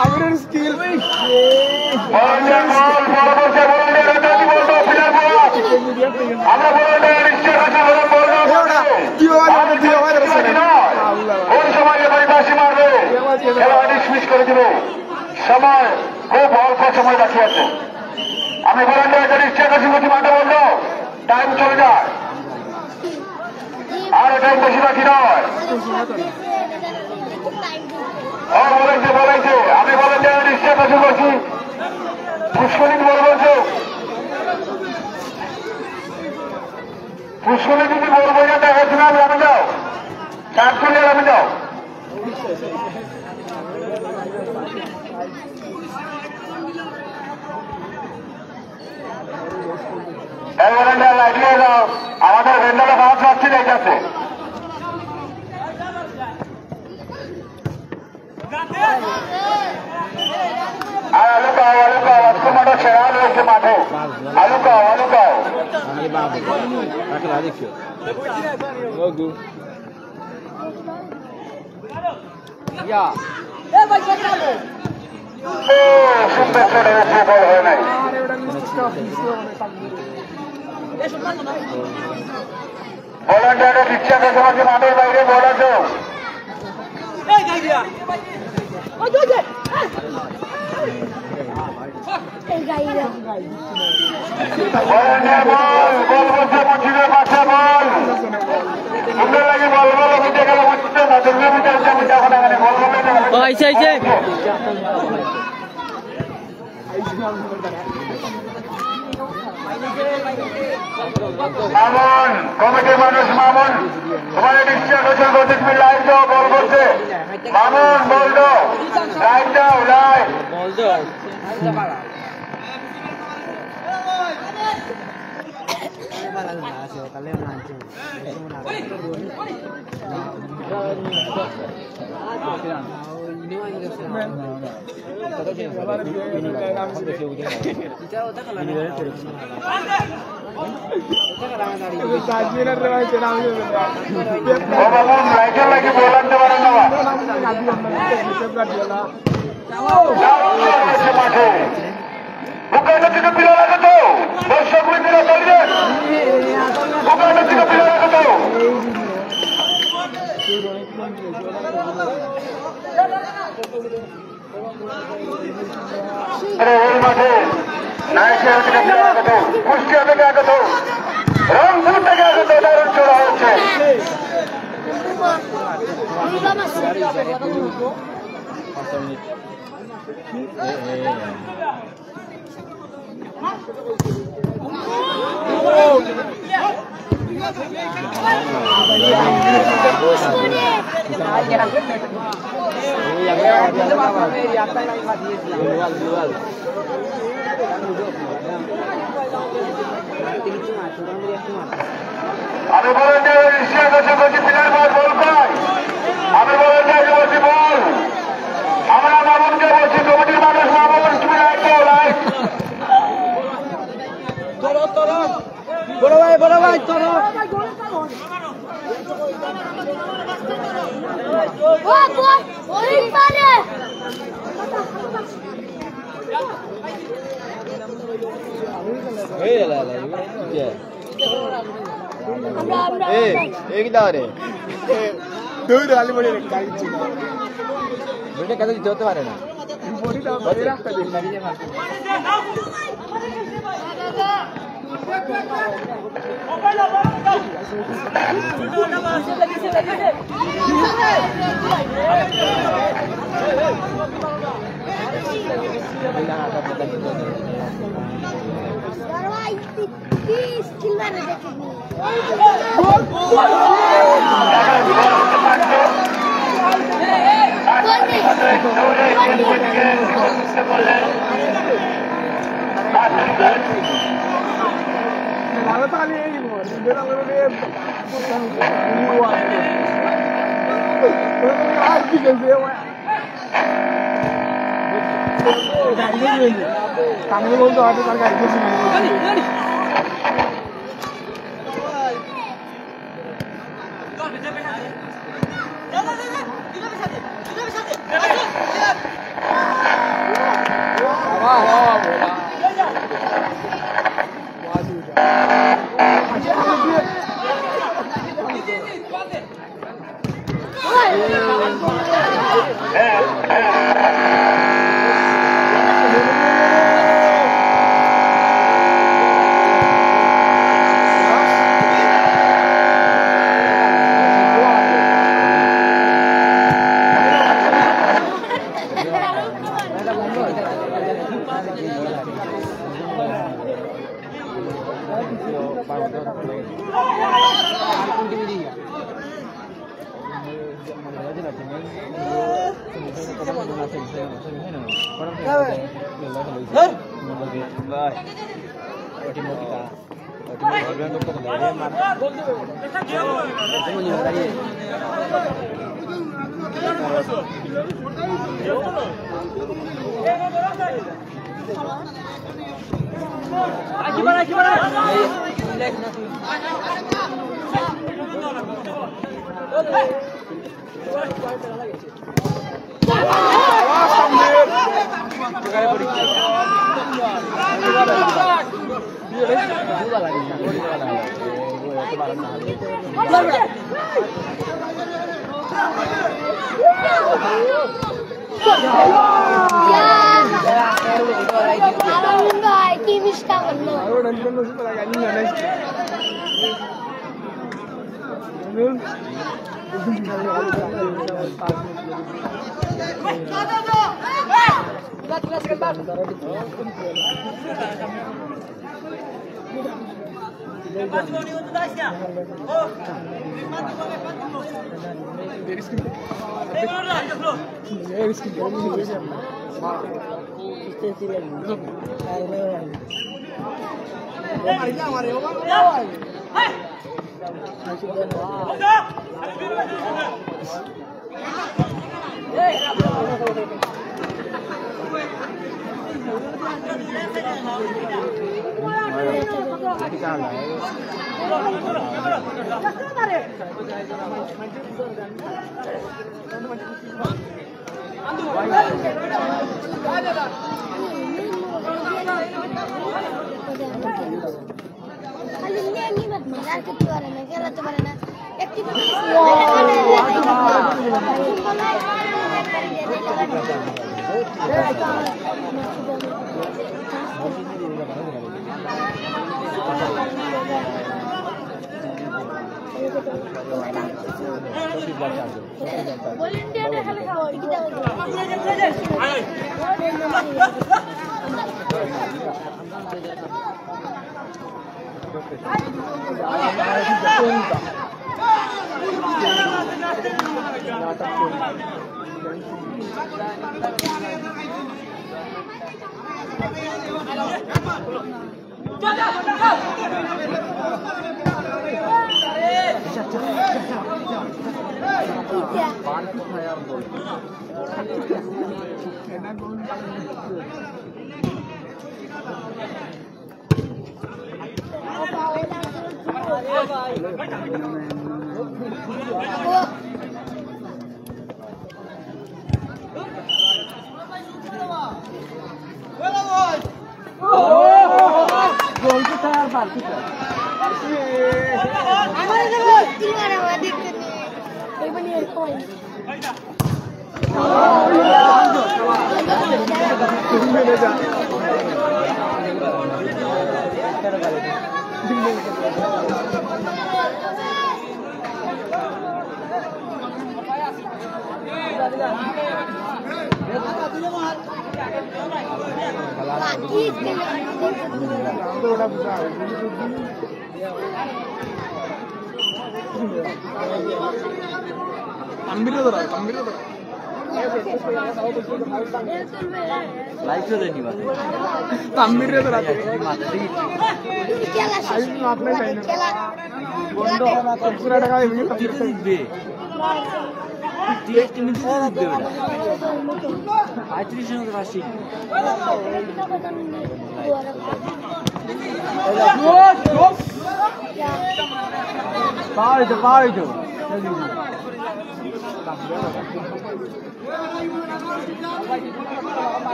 আমিরের স্কিল ভলান্টিয়ার বল বল করছে ভলান্টিয়ার যদি বলতো প্লেয়ার বল আমরা ভলান্টিয়ার ইচ্ছা কাছে বল কোন সময় এবার বাসি মারবে খেলা ডিসমিস করে দিবে সময় খুব অল্প সময় বাকি আছে আমি ভলান্টিয়ার ইচ্ছা কাছে প্রতি মাঠে বললো টাইম চলে যায় আর টাইম বেশি বাকি নয় বলাইছে আমি ভলান্টিয়ার ইচ্ছা কাছে বলছি পুষ্করিক বল বলছো পুষ্করিক যদি বল বোঝা দেখাচ্ছি না আমি যাও চার চলে আমি যাও লাইট নিয়ে যাও আমাদের ভেন্ডারে ভাত যাচ্ছে যাইতেছে আর আলুকাও আজকে মাঠে সেরা রয়েছে মাঠে আলুকাও সুন্দর ছোট বল হয় নাই ভলান্টিয়ারের ইচ্ছা কাছে মাঠের বাইরে বল আছে ভলান্টিয়ার বল বলছে মসজিদের পাশে বল সুন্দর লাগে বল বুঝতে গেলে বুঝতে না দুর্গা বুঝতে এখন এখানে বল মামুন কমিটির মানুষ মামুন তোমার ইচ্ছা করছে গতিক লাইট দাও বল করছে মামুন বল দাও লাইট দাও লাইট লাইটের লাগে বল আনতে পারেন না মাঠে বুকাইটা থেকে পিলা লাগে তো দর্শকগুলি পিলা চলবে বুকাইটা থেকে পিলা লাগে তো ওই মাঠে নায়কের থেকে পিলা লাগে তো কুষ্টিয়া থেকে আগে তো রংপুর থেকে আগে তো দারুণ চড়া হচ্ছে আমি বলেন যে ইসিয়া কাছে বলছি পিলার বল পাই আমি বলেন যে বলছি বল আমরা মামুনকে বলছি কমিটির মানুষ মামুন তুমি লাইট দাও লাইট বড় ভাই তোর দিতে হতে পারে না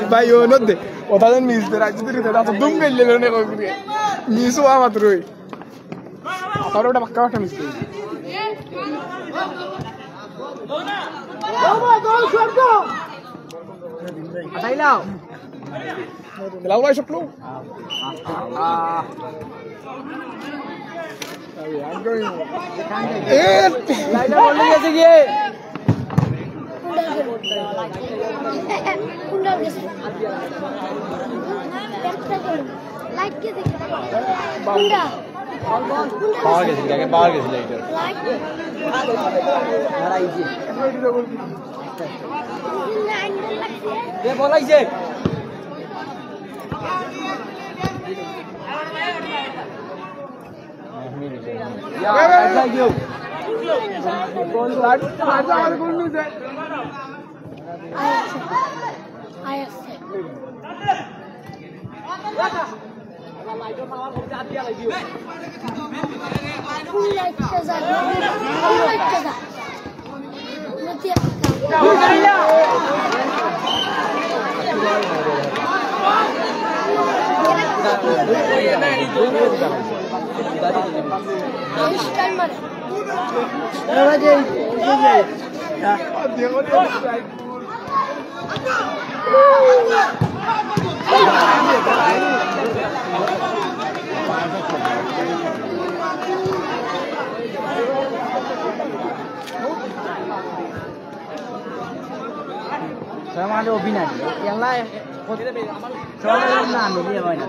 भाई वो न दे ওটা যেন মিস দে রাখতে দিতে দাও দুম গেলে নে কই করে মিস হওয়া মাত্রই আর ওটা পাক্কা একটা মিস করে আটাই নাও লাউ ভাই সব লোক লাইটা বলে গেছে গিয়ে বলাইছে আমাদের অভিনয় খেলায় না মিলিয়ে হয় না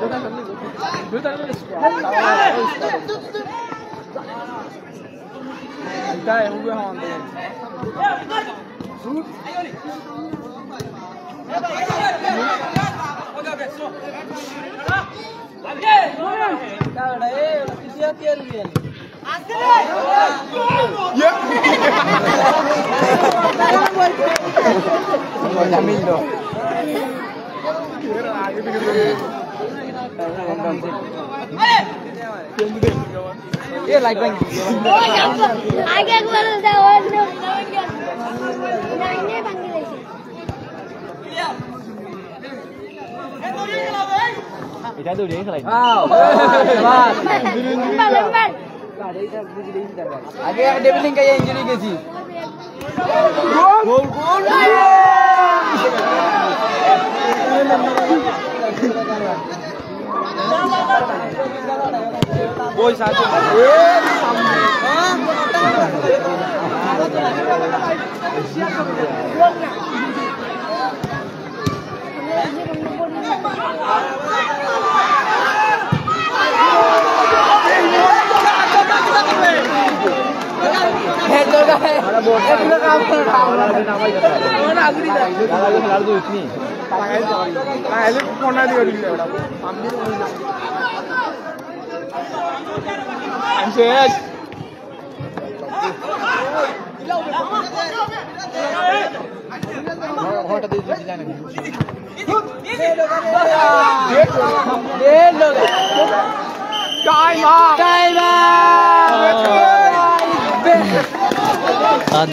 এটা তো রে খেলাই আগে ডেভিলিং কে ইনজুরি গেছি গোল গোল boy saja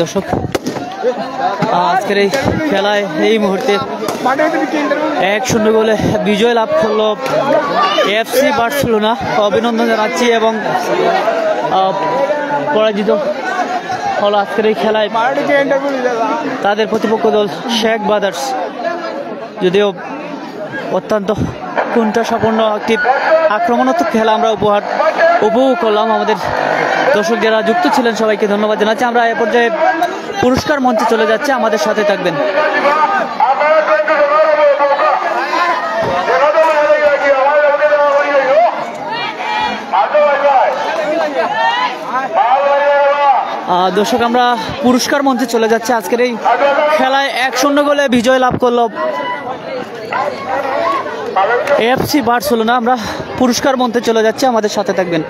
দর্শক আজকের এই খেলায় এই মুহূর্তে 1-0 গোলে বিজয় লাভ করলো এফসি বার্সেলোনা। অভিনন্দন জানাচ্ছি এবং পরাজিত হলো আজকের এই খেলায় তাদের প্রতিপক্ষ দল শেখ ব্রাদার্স। যদিও অত্যন্ত কুণ্ঠাসাপন্ন একটি আক্রমণাত্মক খেলা আমরা উপভোগ করলাম। আমাদের দর্শক যারা যুক্ত ছিলেন সবাইকে ধন্যবাদ জানাচ্ছি। আমরা এ পর্যায়ে পুরস্কার মঞ্চে চলে যাচ্ছি, আমাদের সাথে থাকবেন। দর্শক আমরা পুরস্কার মঞ্চে চলে যাচ্ছি। আজকের এই খেলায় 1-0 গোলে বিজয় লাভ করলো এফসি বার্সেলোনা। আমরা পুরস্কার মঞ্চে চলে যাচ্ছি, আমাদের সাথে থাকবেন।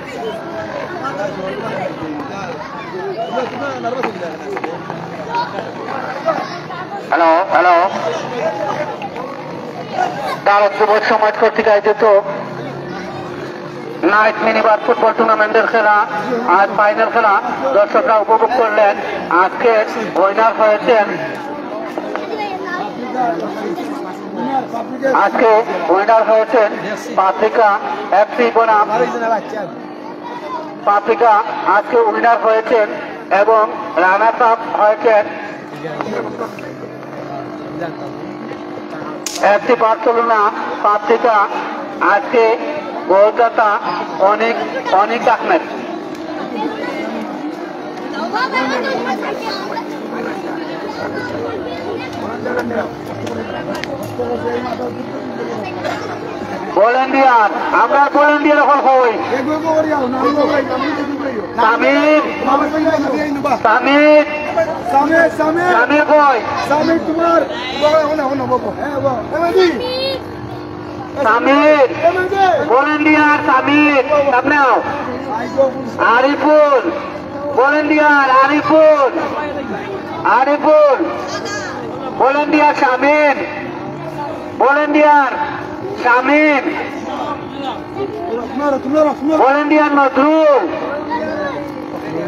হ্যালো হ্যালো দারুণ যুব সমাজ কর্তৃক আয়োজিত নাইট মিনিবার ফুটবল টুর্নামেন্টের খেলা, আজ ফাইনাল খেলা দর্শকরা উপভোগ করলেন। আজকে উইনার হয়েছেন পাত্রিকা এফসি বনাম পাত্রিকা আজকে উইনার হয়েছেন এবং রানার আপ হয়েছেন এফসি বার্সেলোনা। পাত্রিকা আজকে কলকাতা অনেক আহমেদ। ভলেন্টিয়ার আমরা ভলেন্টিয়ার এখন হই সামির কই সামির ভলেন্টিয়ার সামির সামনে Ariful volunteer Ariful volunteer Shamim volunteer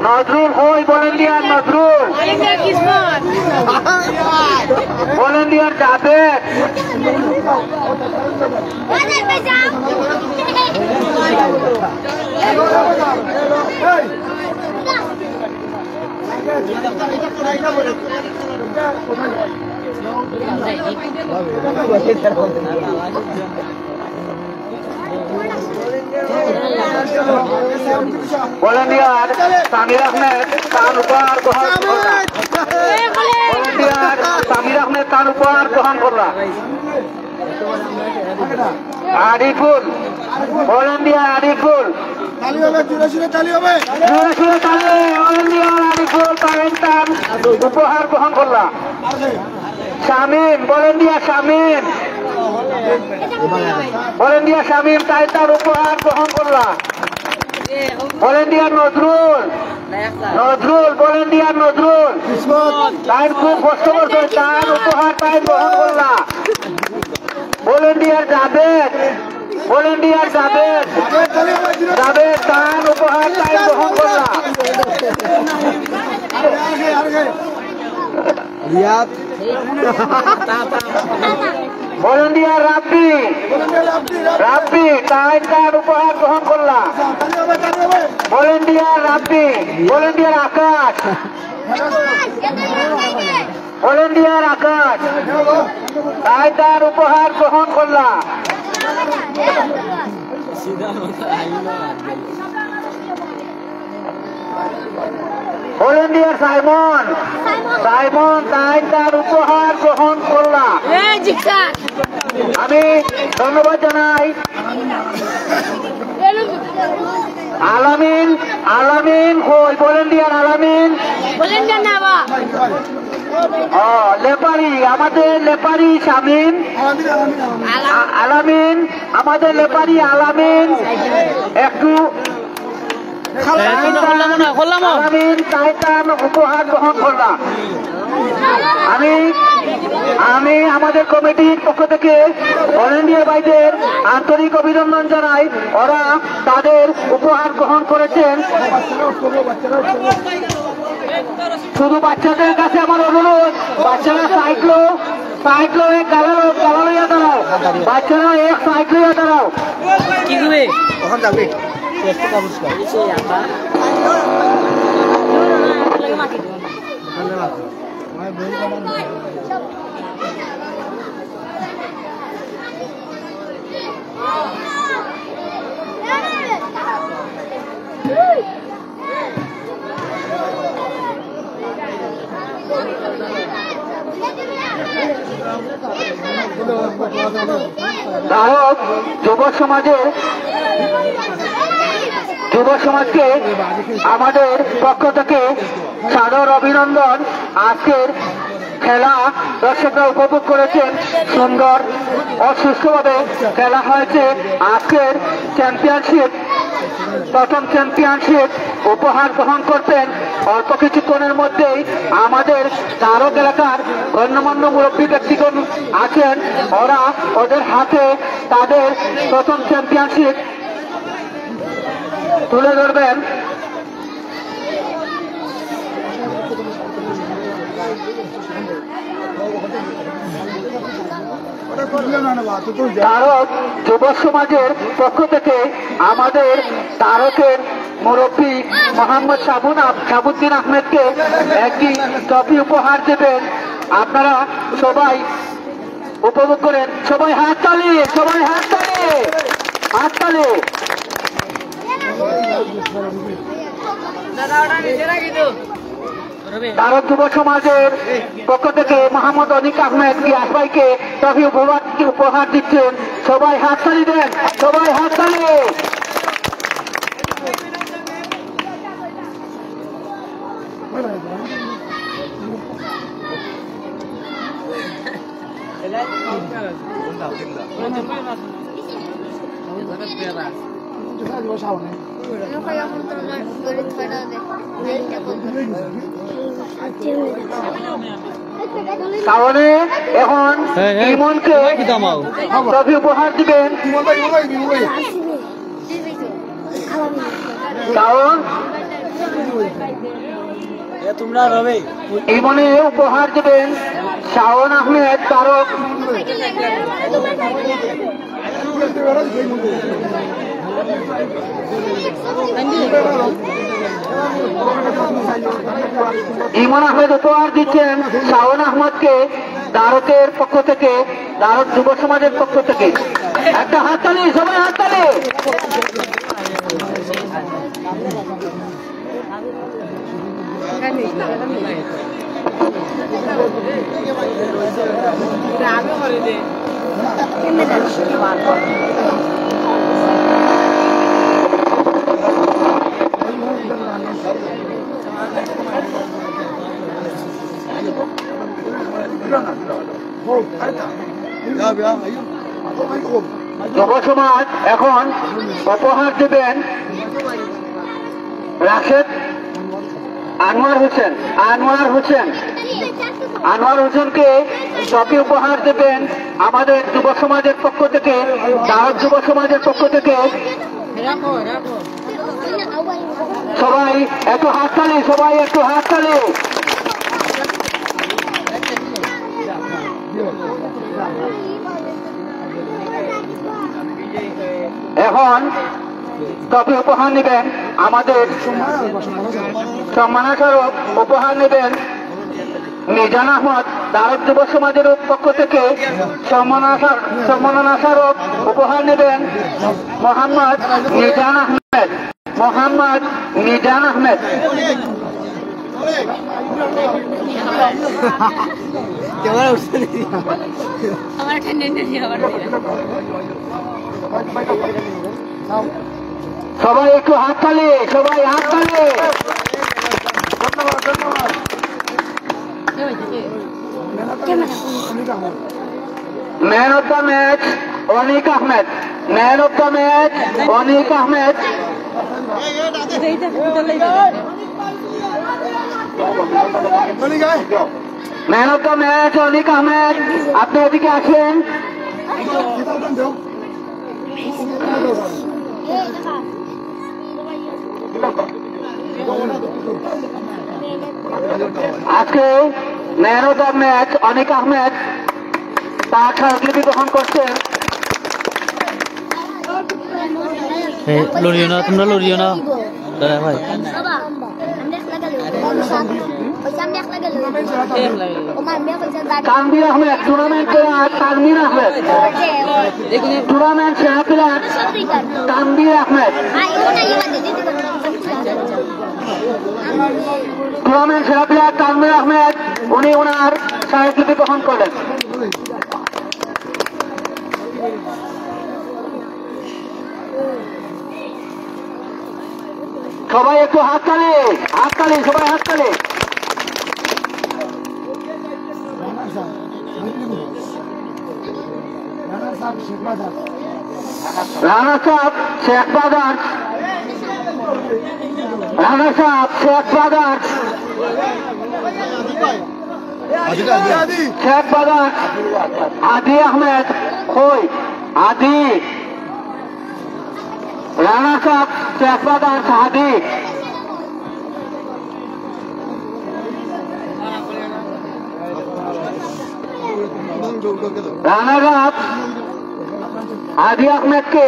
Nazrul হই volunteer Nazrul volunteer Javed volunteer Samir Ahmed তার উপহার গ্রহণ আরিফুল ভলেন্টিয়ার আরিফুল জোরে সুরে তালি ভলেন্টিয়ার আরিফুল তাইন উপহার গ্রহণ করলাম। শামীম ভলেন্টিয়ার শামীম তাই তার উপহার গ্রহণ করলাম। ভলেন্টিয়ার নজরুল ভলেন্টিয়ার নজরুল তাই খুব কষ্ট করছে, তার উপহার তাই গ্রহণ করলাম। ভলেন্টিয়ার জাবেদ তার উপহার তাই গ্রহণ করলাম। ভলেন্টিয়ার রাব্বি তাই তার উপহার গ্রহণ করলাম। ভলেন্টিয়ার রাব্বি ভলেন্টিয়ার আকাশ তাই তার উপহার গ্রহণ করলাম। ভলেন্টিয়ার সাইমন তাই তার উপহার গ্রহণ করলাম। আমি ধন্যবাদ জানাই আলামিন ভলেন্টিয়ার আলামিন লেপারি আমাদের লেপারি শামীম আলামিন আমাদের লেপারি আলামিন একটু আলামিন তাই তার উপহার গ্রহণ করলাম। আমি আমাদের কমিটির পক্ষ থেকে ভলেন্টিয়ার ভাইদের আন্তরিক অভিনন্দন জানাই। ওরা তাদের উপহার গ্রহণ করেছেন। শুধু বাচ্চাদের কাছে আমার অনুরোধ, বাচ্চারা সাইক্লো এক গালা লইয়া দাঁড়াও, বাচ্চারা এক সাইক্লো দাঁড়াও। কি করবে ওখান যাবে ধারক যুব সমাজকে আমাদের পক্ষ থেকে সাদর অভিনন্দন। আজকের খেলা দর্শকরা উপভোগ করেছেন, সুন্দর ও সুষ্ঠুভাবে খেলা হয়েছে। আজকের প্রথম চ্যাম্পিয়নশিপ উপহার গ্রহণ করতেন অল্প কিছুক্ষণের মধ্যেই আমাদের ধারক এলাকার গণ্যমান্য মুরব্বী ব্যক্তিগণ আছেন। ওরা ওদের হাতে তাদের প্রথম চ্যাম্পিয়নশিপ তুলে ধরবেন। তারক যুব সমাজের পক্ষ থেকে আমাদের তারকের মুরব্বী মোহাম্মদ সাবুদ্দিন আহমেদকে একটি ট্রফি উপহার দেবেন। আপনারা সবাই উপভোগ করেন। সবাই হাততালি তারক যুব সমাজের পক্ষ থেকে মোহাম্মদ অনিক আহমেদ গিয়াস ভাইকে ট্রফি উপহার দিচ্ছেন। সবাই হাততালি দেন, সবাই হাততালি। তাহলে এখন ইমনকে ট্রফি উপহার দিবেন। কারণ ইমনে উপহার দেবেন শাওন আহমেদ তারক। ইমন আহমেদ উপহার দিচ্ছেন শাওন আহমদকে তারকের পক্ষ থেকে, তারক যুব সমাজের পক্ষ থেকে। একটা হাততালি, সবাই হাততালি। যুব সমাজ এখন উপহার দেবেন রাশেদ আনোয়ার হোসেনকে ট্রফি উপহার দেবেন আমাদের যুব সমাজের পক্ষ থেকে, দাওয়াত যুব সমাজের পক্ষ থেকে। সবাই একটু হাততালি, এখন ট্রফি উপহার নেবেন আমাদের সম্মানস্বরূপ উপহার নেবেন মিজান আহমদ, দাওয়াত যুব সমাজের পক্ষ থেকে সম্মানস্বরূপ উপহার নেবেন মোহাম্মদ মিজান আহমেদ। সবাই একটু হাততালি। Man of the match Anik Ahmed. Man of the match Anik Ahmed. আপনি এদিকে আসেন। আজকে man of the match Anik Ahmed তার স্মারকলিপি গ্রহণ করছেন। লড়িও না, তোমরা লড়িও না দাদা ভাই। Tanvir Ahmed tournament player, Tanvir Ahmed tournament সেরা প্লেয়ার তানভীর আহমেদ। টুর্নামেন্ট সেরা প্লেয়ার তানভীর আহমেদ, উনি ওনার স্মারকলিপি গ্রহণ করলেন। সবাই একটু হাততালি, সবাই হাততালি। রানা সাহেব শেখ বাজার, আদি আহমেদ খোই, আদি রানা সাহেব শেখ বাজার সাহাদি। রানার আপ আদি আহমেদকে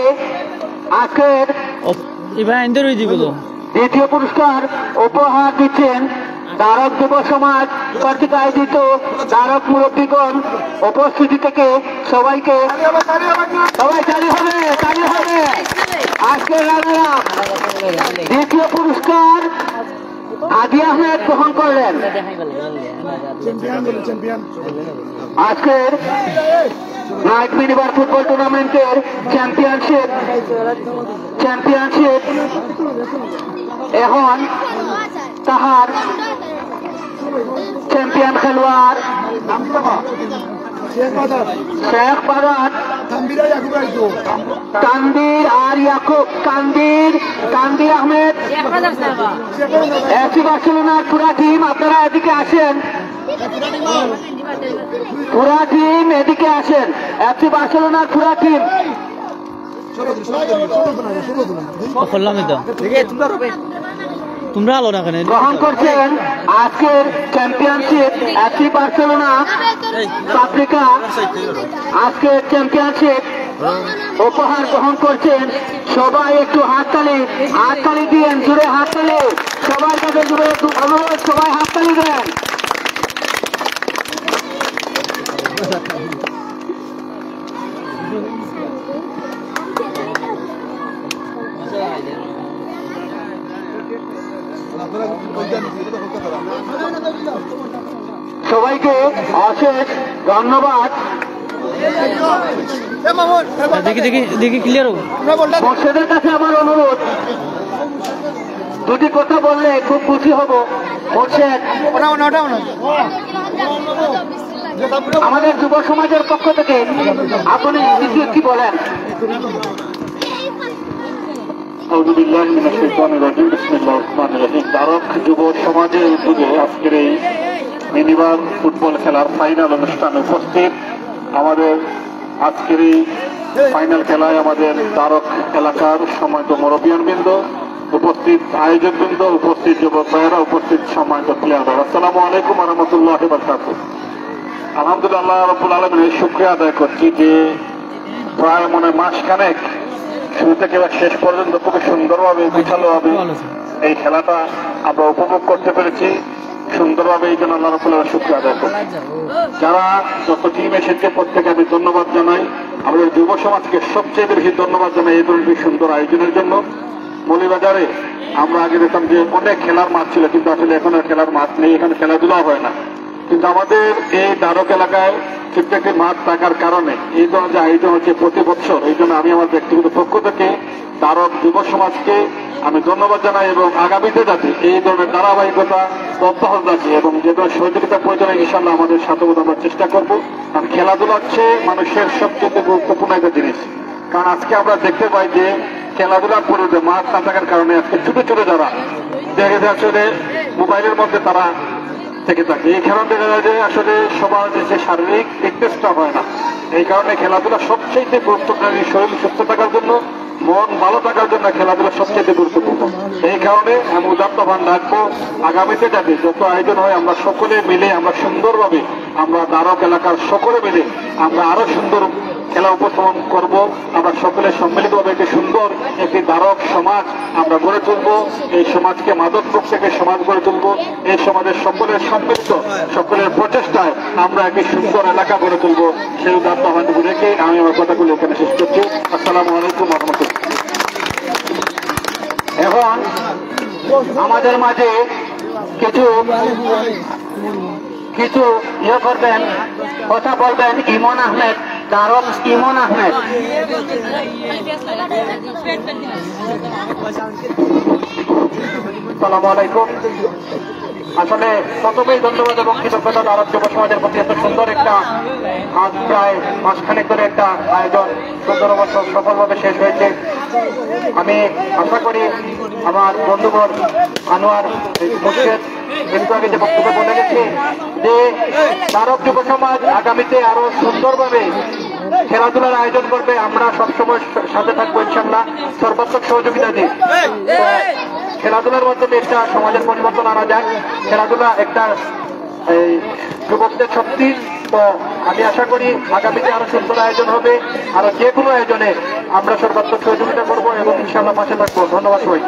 আজকের দ্বিতীয় পুরস্কার উপহার দিচ্ছেন দারক যুব সমাজ কর্তৃক আয়োজিত দারক মুরব্বীগণ উপস্থিতি থেকে সবাইকে সবাই চালু হবে। আজকের রানারা দ্বিতীয় পুরস্কার আদি আহমেদ গ্রহণ করলেন। আজকের নাইট মিনিবার ফুটবল টুর্নামেন্টের চ্যাম্পিয়নশিপ এখন তাহার চ্যাম্পিয়ন খেলোয়াড় শেখ বাদাত, তানভীর আর ইয়াকুব, তানভীর আহমেদ, এফসি বার্সেলোনার পুরা টিম আপনারা এদিকে আসেন। পুরা টিম এদিকে আসেন, এফসি বার্সেলোনার পুরা টিম। তোমরা আলো না কেন গ্রহণ করছেন আজকের চ্যাম্পিয়নশিপ এফসি বার্সেলোনা আফ্রিকা। আজকের চ্যাম্পিয়নশিপ উপহার গ্রহণ করছেন। সবাই একটু হাততালি দিয়েন, জুড়ে হাততালি। সবাই তাদের জুড়ে অনুরোধ, সবাই হাততালি দেন। সবাইকে অশেষ ধন্যবাদ। দেখি ক্লিয়ার হোক। মোর্শেদের কাছে আমার অনুরোধ, দুটি কথা বললে খুব খুশি হব। মোর্শেদ, আমাদের যুব সমাজের পক্ষ থেকে আপনি কি বলেন? তারক যুব সমাজের উদ্যোগে আজকের এই মিনিবার ফুটবল খেলার ফাইনাল অনুষ্ঠানে উপস্থিত আমাদের আজকের এই ফাইনাল খেলায় আমাদের তারক এলাকার সম্মানিত মুরব্বিয়ানবৃন্দ, উপস্থিত আয়োজকবৃন্দ, উপস্থিত যুবক ভাইয়েরা, উপস্থিত সম্মানিত প্লেয়াররা, আসসালামু আলাইকুম ওয়া রাহমাতুল্লাহি ওয়া বারাকাতুহু। আলহামদুলিল্লাহ রাব্বুল আলামিনের শুকরিয়া আদায় করছি যে প্রায় মাসখানেক শুরু থেকে শেষ পর্যন্ত খুবই সুন্দরভাবে বিশালভাবে এই খেলাটা আমরা উপভোগ করতে পেরেছি সুন্দরভাবে। এই জন্য আল্লাহ রাব্বুল আলামিনের শুকরিয়া আদায় করছি। যারা যত টিম এসেছে প্রত্যেকে আমি ধন্যবাদ জানাই। আমাদের যুব সমাজকে সবচেয়ে বেশি ধন্যবাদ জানাই এই ধরনের সুন্দর আয়োজনের জন্য। মৌলভীবাজারে আমরা আগে দেখতাম যে অনেক খেলার মাঠ ছিল, কিন্তু আসলে এখন আর খেলার মাঠ নেই, এখানে খেলাধুলা হয় না। কিন্তু আমাদের এই দ্বারক এলাকায় ছোট্ট একটি মাঠ থাকার কারণে এই ধরনের আয়োজন হচ্ছে প্রতি বছর। এই জন্য আমি আমার ব্যক্তিগত পক্ষ থেকে দ্বারক যুব সমাজকে আমি ধন্যবাদ জানাই এবং আগামীতে যাতে এই ধরনের ধারাবাহিকতা অব্যাহত রাখে এবং যে ধরনের সহযোগিতা প্রয়োজনে ইনশাআল্লাহ আমাদের সাথে আমরা চেষ্টা করবো। কারণ খেলাধুলা হচ্ছে মানুষের সবচেয়ে গুরুত্বপূর্ণ একটা জিনিস। কারণ আজকে আমরা দেখতে পাই যে খেলাধুলার পরিবর্তে মাঠ না থাকার কারণে আজকে ছোট ছোট যারা দেখে যায় আসলে মোবাইলের মধ্যে তারা থেকে থাকে। এই কারণে দেখা যায় যে আসলে সবার যে শারীরিক ফিটনেসটা হয় না। এই কারণে খেলাধুলা সবচেয়ে গুরুত্বপূর্ণ। শরীর সুস্থ থাকার জন্য, মন ভালো থাকার জন্য খেলাধুলা সবচেয়ে গুরুত্বপূর্ণ। এই কারণে আমি উদাত্ত ভান রাখবো আগামীতে যাতে যত আয়োজন হয় আমরা সকলে মিলে আমরা সুন্দরভাবে আমরা দ্বারক এলাকার সকলে মিলে আমরা আরো সুন্দর খেলা উপস্থাপন করব। আমরা সকলে সম্মিলিতভাবে একটি সুন্দর একটি দ্বারক সমাজ আমরা গড়ে তুলব। এই সমাজকে মাদকমুক্ত থেকে সমাজ গড়ে তুলব। এই সমাজের সকলের সম্মিলিত সকলের প্রচেষ্টায় আমরা একটি সুন্দর এলাকা গড়ে তুলব। সেই উদাত্ত আহ্বান রেখে আমি আমার কথাগুলো এখানে শেষ করছি। আসসালামু আলাইকুম ওয়া রাহমাতুল্লাহ। এখন আমাদের মাঝে কিছু করবেন, কথা বলবেন ইমন আহমেদ, দ্বারক ইমন আহমেদ। আসসালামু আলাইকুম। আসলে প্রথমেই ধন্যবাদ এবং কৃতজ্ঞতা দ্বারক যুব সমাজের প্রতি। এত সুন্দর একটা আজ প্রায় মাসখানেক ধরে একটা আয়োজন ১৪ বছর সফলভাবে শেষ হয়েছে। আমি আশা করি আমার বন্ধুবর আনোয়ার মুর্শেদ একটু আগে যে বক্তব্য বলে গেছে যে দ্বারক যুব সমাজ আগামীতে আরো সুন্দরভাবে খেলাধুলার আয়োজন করবে। আমরা সবসময় সাথে থাকবো ইনশাআল্লাহ, সর্বাত্মক সহযোগিতা দিয়ে। খেলাধুলার মাধ্যমে একটা সমাজের পরিবর্তন আনা যায়। খেলাধুলা একটা যুবকদের শক্তি। তো আমি আশা করি আগামীতে আরো সুন্দর আয়োজন হবে। আরো যে কোনো আয়োজনে আমরা সর্বাত্মক সহযোগিতা করবো এবং ইনশাআল্লাহ পাশে থাকবো। ধন্যবাদ সবাই।